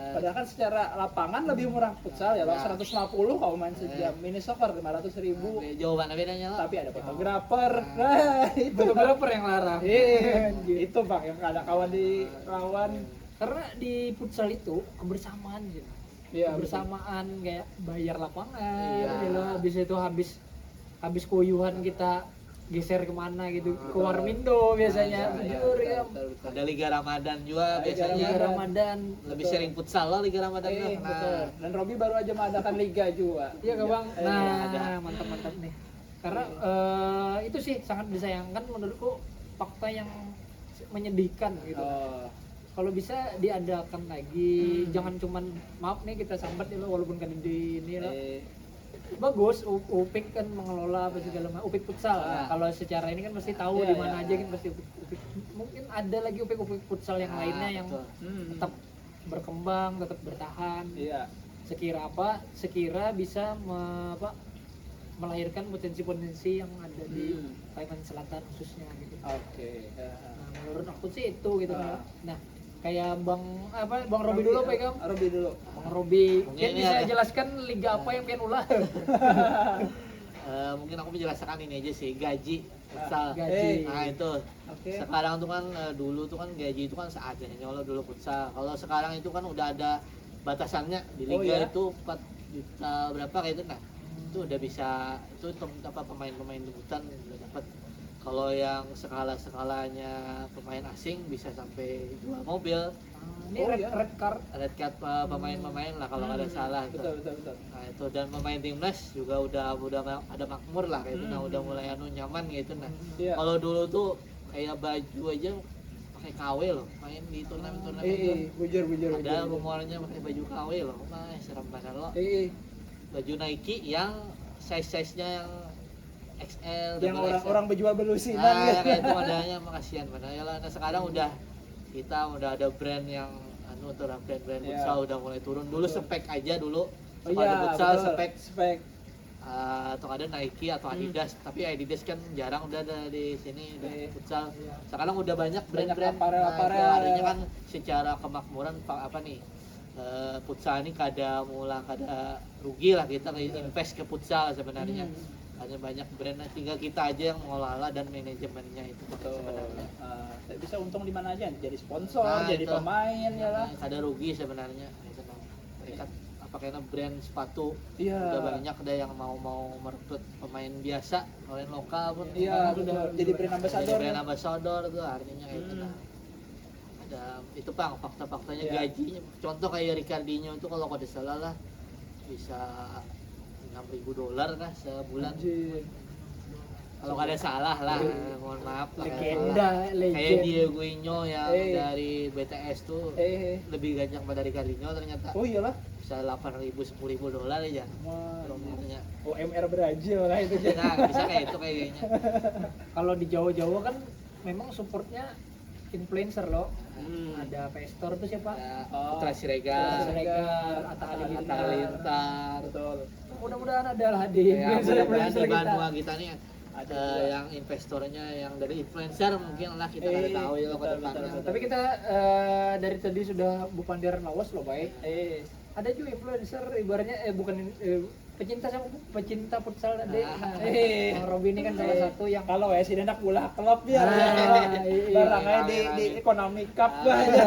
Padahal kan secara lapangan lebih murah futsal ya, Ya. 150 kalau main sejam. Mini soccer 500.000. Jawaban bedanya lah. Tapi ada fotografer. Nah, itu. Fotografer yang larang. Itu Bang yang ada kawan di lawan. Karena di futsal itu kebersamaan gitu. Iya, Kebersamaan kayak bayar lapangan, Iya. gitu. Habis itu habis kuyuhan kita geser kemana gitu ke Warmindo biasanya. Iya, Jujur betul, ya. betul, betul. Ada Liga Ramadan juga Liga biasanya. Liga Ramadan. Lebih Betul. sering futsal loh Liga Ramadan tuh. Betul. Dan Robi baru aja mengadakan liga juga. Iya Kak Bang. Iya, Nah, mantap nih. Karena itu sih sangat disayangkan menurutku fakta yang menyedihkan gitu. Oh, Kalau bisa diadakan lagi, jangan cuman maaf nih kita sambat ya lo walaupun kan di ini lo. eh, Bagus Upik kan mengelola apa segala macam Upik futsal. Nah, kalau secara ini kan pasti tahu Iya, di mana iya, aja iya. kan pasti Upik. Mungkin ada lagi Upik futsal yang lainnya yang betul. tetap berkembang, tetap bertahan. iya. Sekira bisa melahirkan potensi-potensi yang ada di Kalimantan Selatan khususnya gitu. Oke. Ya. Nah, menurut aku sih itu gitu. Ah. Nah, kayak Bang Robi dulu apa ya, Kam? Robi dulu. Bang Robi, Mungkin kan ini bisa ya. jelaskan liga apa yang pengen ulah? Mungkin aku menjelaskan ini aja sih, gaji futsal. Gaji. Nah itu Oke. sekarang tuh kan dulu tuh kan gaji itu kan seadanya lo dulu futsal. Kalau sekarang itu kan udah ada batasannya di Oh, liga iya? itu 4 juta berapa kayak itu. Nah itu udah bisa itu apa pemain-pemain debutan udah dapat. Kalau yang skalanya pemain asing bisa sampai 2 mobil. Ini Oh, red, iya. red card. Red card pemain-pemain lah kalau nggak ada salah. Itu. Betul. Nah itu dan pemain timnas juga udah ada makmur lah kayak itu, nah udah mulai nyaman gitu. Nah Iya. kalau dulu tuh kayak baju aja pakai KW loh main di turnamen itu. Bujur. Ada rumornya pakai baju KW loh, serem banget loh. Baju Nike yang size-nya yang XL Yang double XL. orang berjual belusinan. Nah, kayak itu adanya makasihan mana ya lah. Nah, sekarang udah kita udah ada brand yang tuh brand Iya. futsal udah mulai turun. Dulu Betul. spek aja dulu. Oh Sepatu iya, futsal betul. spek. atau ada Nike atau Adidas, tapi Adidas kan jarang udah ada di sini udah Iya. futsal. Sekarang udah banyak brand-brand. aparel-aparel. Nah, itu artinya kan secara kemakmuran apa nih? Futsal ini kada rugi lah kita invest ke futsal sebenarnya. Hanya banyak brand, tinggal kita aja yang mengelola dan manajemennya itu Betul. sebenarnya. Bisa untung di mana aja, jadi sponsor, Nah, jadi itu. pemain ya lah. Kada rugi sebenarnya. Itu, mereka apa kayaknya brand sepatu Iya. udah banyak ada yang mau merekrut pemain biasa, pemain lokal pun Iya, udah betul. Jadi brand ambassador. jadi brand ambassador tuh artinya kayak itu. Hmm. Nah, ada itu Bang fakta-faktanya Iya. gajinya. Contoh kayak Ricardinho itu kalau kada salah lah bisa $6.000 kah sebulan. Anjir. Kalau nggak ada salah lah, mohon maaf lah. Legenda, Kayak legend. Dieguinho yang Eh. dari BTS tuh lebih gancang pada Ricardinho ternyata. Oh iyalah. Bisa 8.000 10.000 dolar aja. Wah, Promonya. UMR Brazil lah itu. Nah, bisa kayak itu kayaknya. Kalau di Jawa-Jawa kan memang supportnya influencer loh. Hmm. Ada Pestor tuh siapa? Ya, Oh. Putra Siregar, Siregar, Atta Atta Halilintar. Betul. Mudah-mudahan ada lah di Ya, influencer mudah-mudahan di kita. Banua kita nih Ada juga. yang investornya yang dari influencer mungkin lah kita nggak tahu ya ke betul, depannya. betul. Tapi kita dari tadi sudah bukandiran lawas loh, baik. Ada juga influencer ibaratnya pecinta futsal tadi. Nah, Bang Robi ini kan salah satu yang kalau ya si Denak bola klub ya. Nah, iya. Barangnya di Economy Cup lah ya.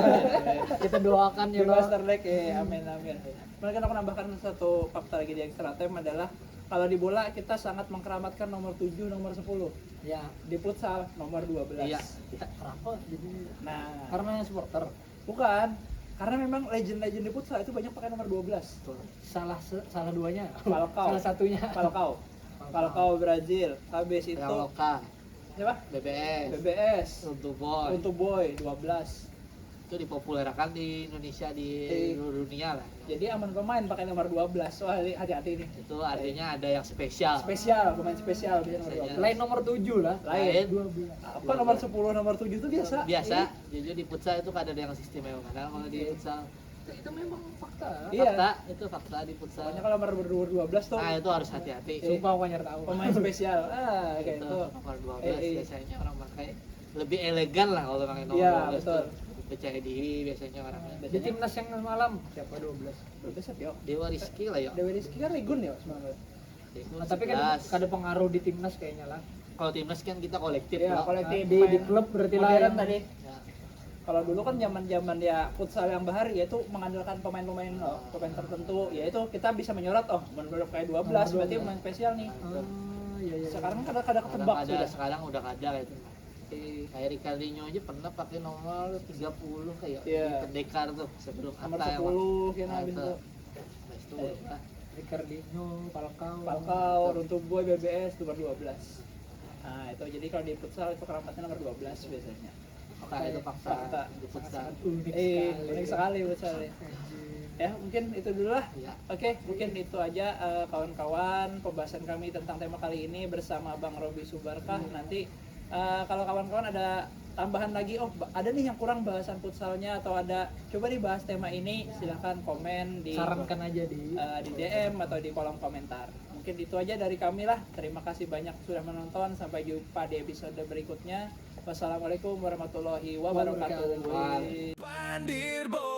kita doakan Di ya loh. Master League amin amin. Mereka aku nambahkan satu fakta lagi di extra time adalah kalau di bola kita sangat mengkeramatkan nomor 7, nomor 10. Ya, Di futsal nomor 12. Iya. kenapa? Jadi Nah, karena supporter bukan. Karena memang legend-legend di futsal itu banyak pakai nomor 12. salah duanya. Falcao. Salah satunya. Falcao Brazil. Habis itu Yang lokal, siapa? BBS, BBS. untuk boy, Untuk boy 12. itu dipopulerkan di Indonesia di seluruh dunia lah. Jadi aman pemain pakai nomor 12. Wah, hati-hati nih. Itu artinya ada yang spesial. Spesial, pemain spesial biasanya nomor 12. Lain nomor 7 lah. Lain. 12. Apa nomor 10, nomor 7 itu biasa? Biasa, jujur di futsal itu ada yang sistem memang. Karena kalau di futsal Itu memang fakta. Iya. fakta, itu fakta di futsal. Pokoknya kalau nomor 12 tuh Nah, itu harus hati-hati. Sumpah aku nyari tahu. pemain spesial. Itu Kayak itu. nomor 12 Eh. biasanya orang pakai lebih elegan lah kalau pakai nomor Iya, 12 betul. tuh. Percaya diri biasanya orangnya. Di timnas yang malam siapa 12? 12 ya. Dewa Rizky lah ya. Dewi Rizky kan Ligun ya semangat. Nah, tapi kan ada pengaruh di timnas kayaknya lah. kalau timnas kan kita kolektif Iya, loh. kolektif. Di klub berarti lah modern yang tadi. Ya. Kalau dulu kan zaman-zaman ya futsal yang bahari yaitu mengandalkan pemain-pemain pemain tertentu, yaitu kita bisa menyorot menurut kayak 12 berarti pemain spesial nih. Iya iya. Sekarang kan kadang Sekarang ketebak ada, sudah. sekarang udah ada gitu. Kayak Ricardinho aja pernah pakai nomor 30 kayak Iya. di pendekar tuh sebelum Nomor Atta 10 kan Nah, habis itu. itu. Habis itu udah. Ricardinho, Falcao, Runtuh Boy, BBS nomor 12. Nah, itu jadi kalau di futsal itu keramatnya nomor 12 biasanya. Maka itu fakta Fakta. di futsal. unik Unik sekali futsal ya. Ya, mungkin itu dulu lah. Ya. Oke, mungkin itu aja kawan-kawan pembahasan kami tentang tema kali ini bersama Bang Robi Subarkah. Nanti kalau kawan-kawan ada tambahan lagi, ada nih yang kurang bahasan futsalnya atau ada coba dibahas tema ini, silahkan komen di sarankan aja di DM atau di kolom komentar. Mungkin itu aja dari kami lah. Terima kasih banyak sudah menonton. Sampai jumpa di episode berikutnya. Wassalamualaikum warahmatullahi wabarakatuh. Wabarakatuh. Pandir boy.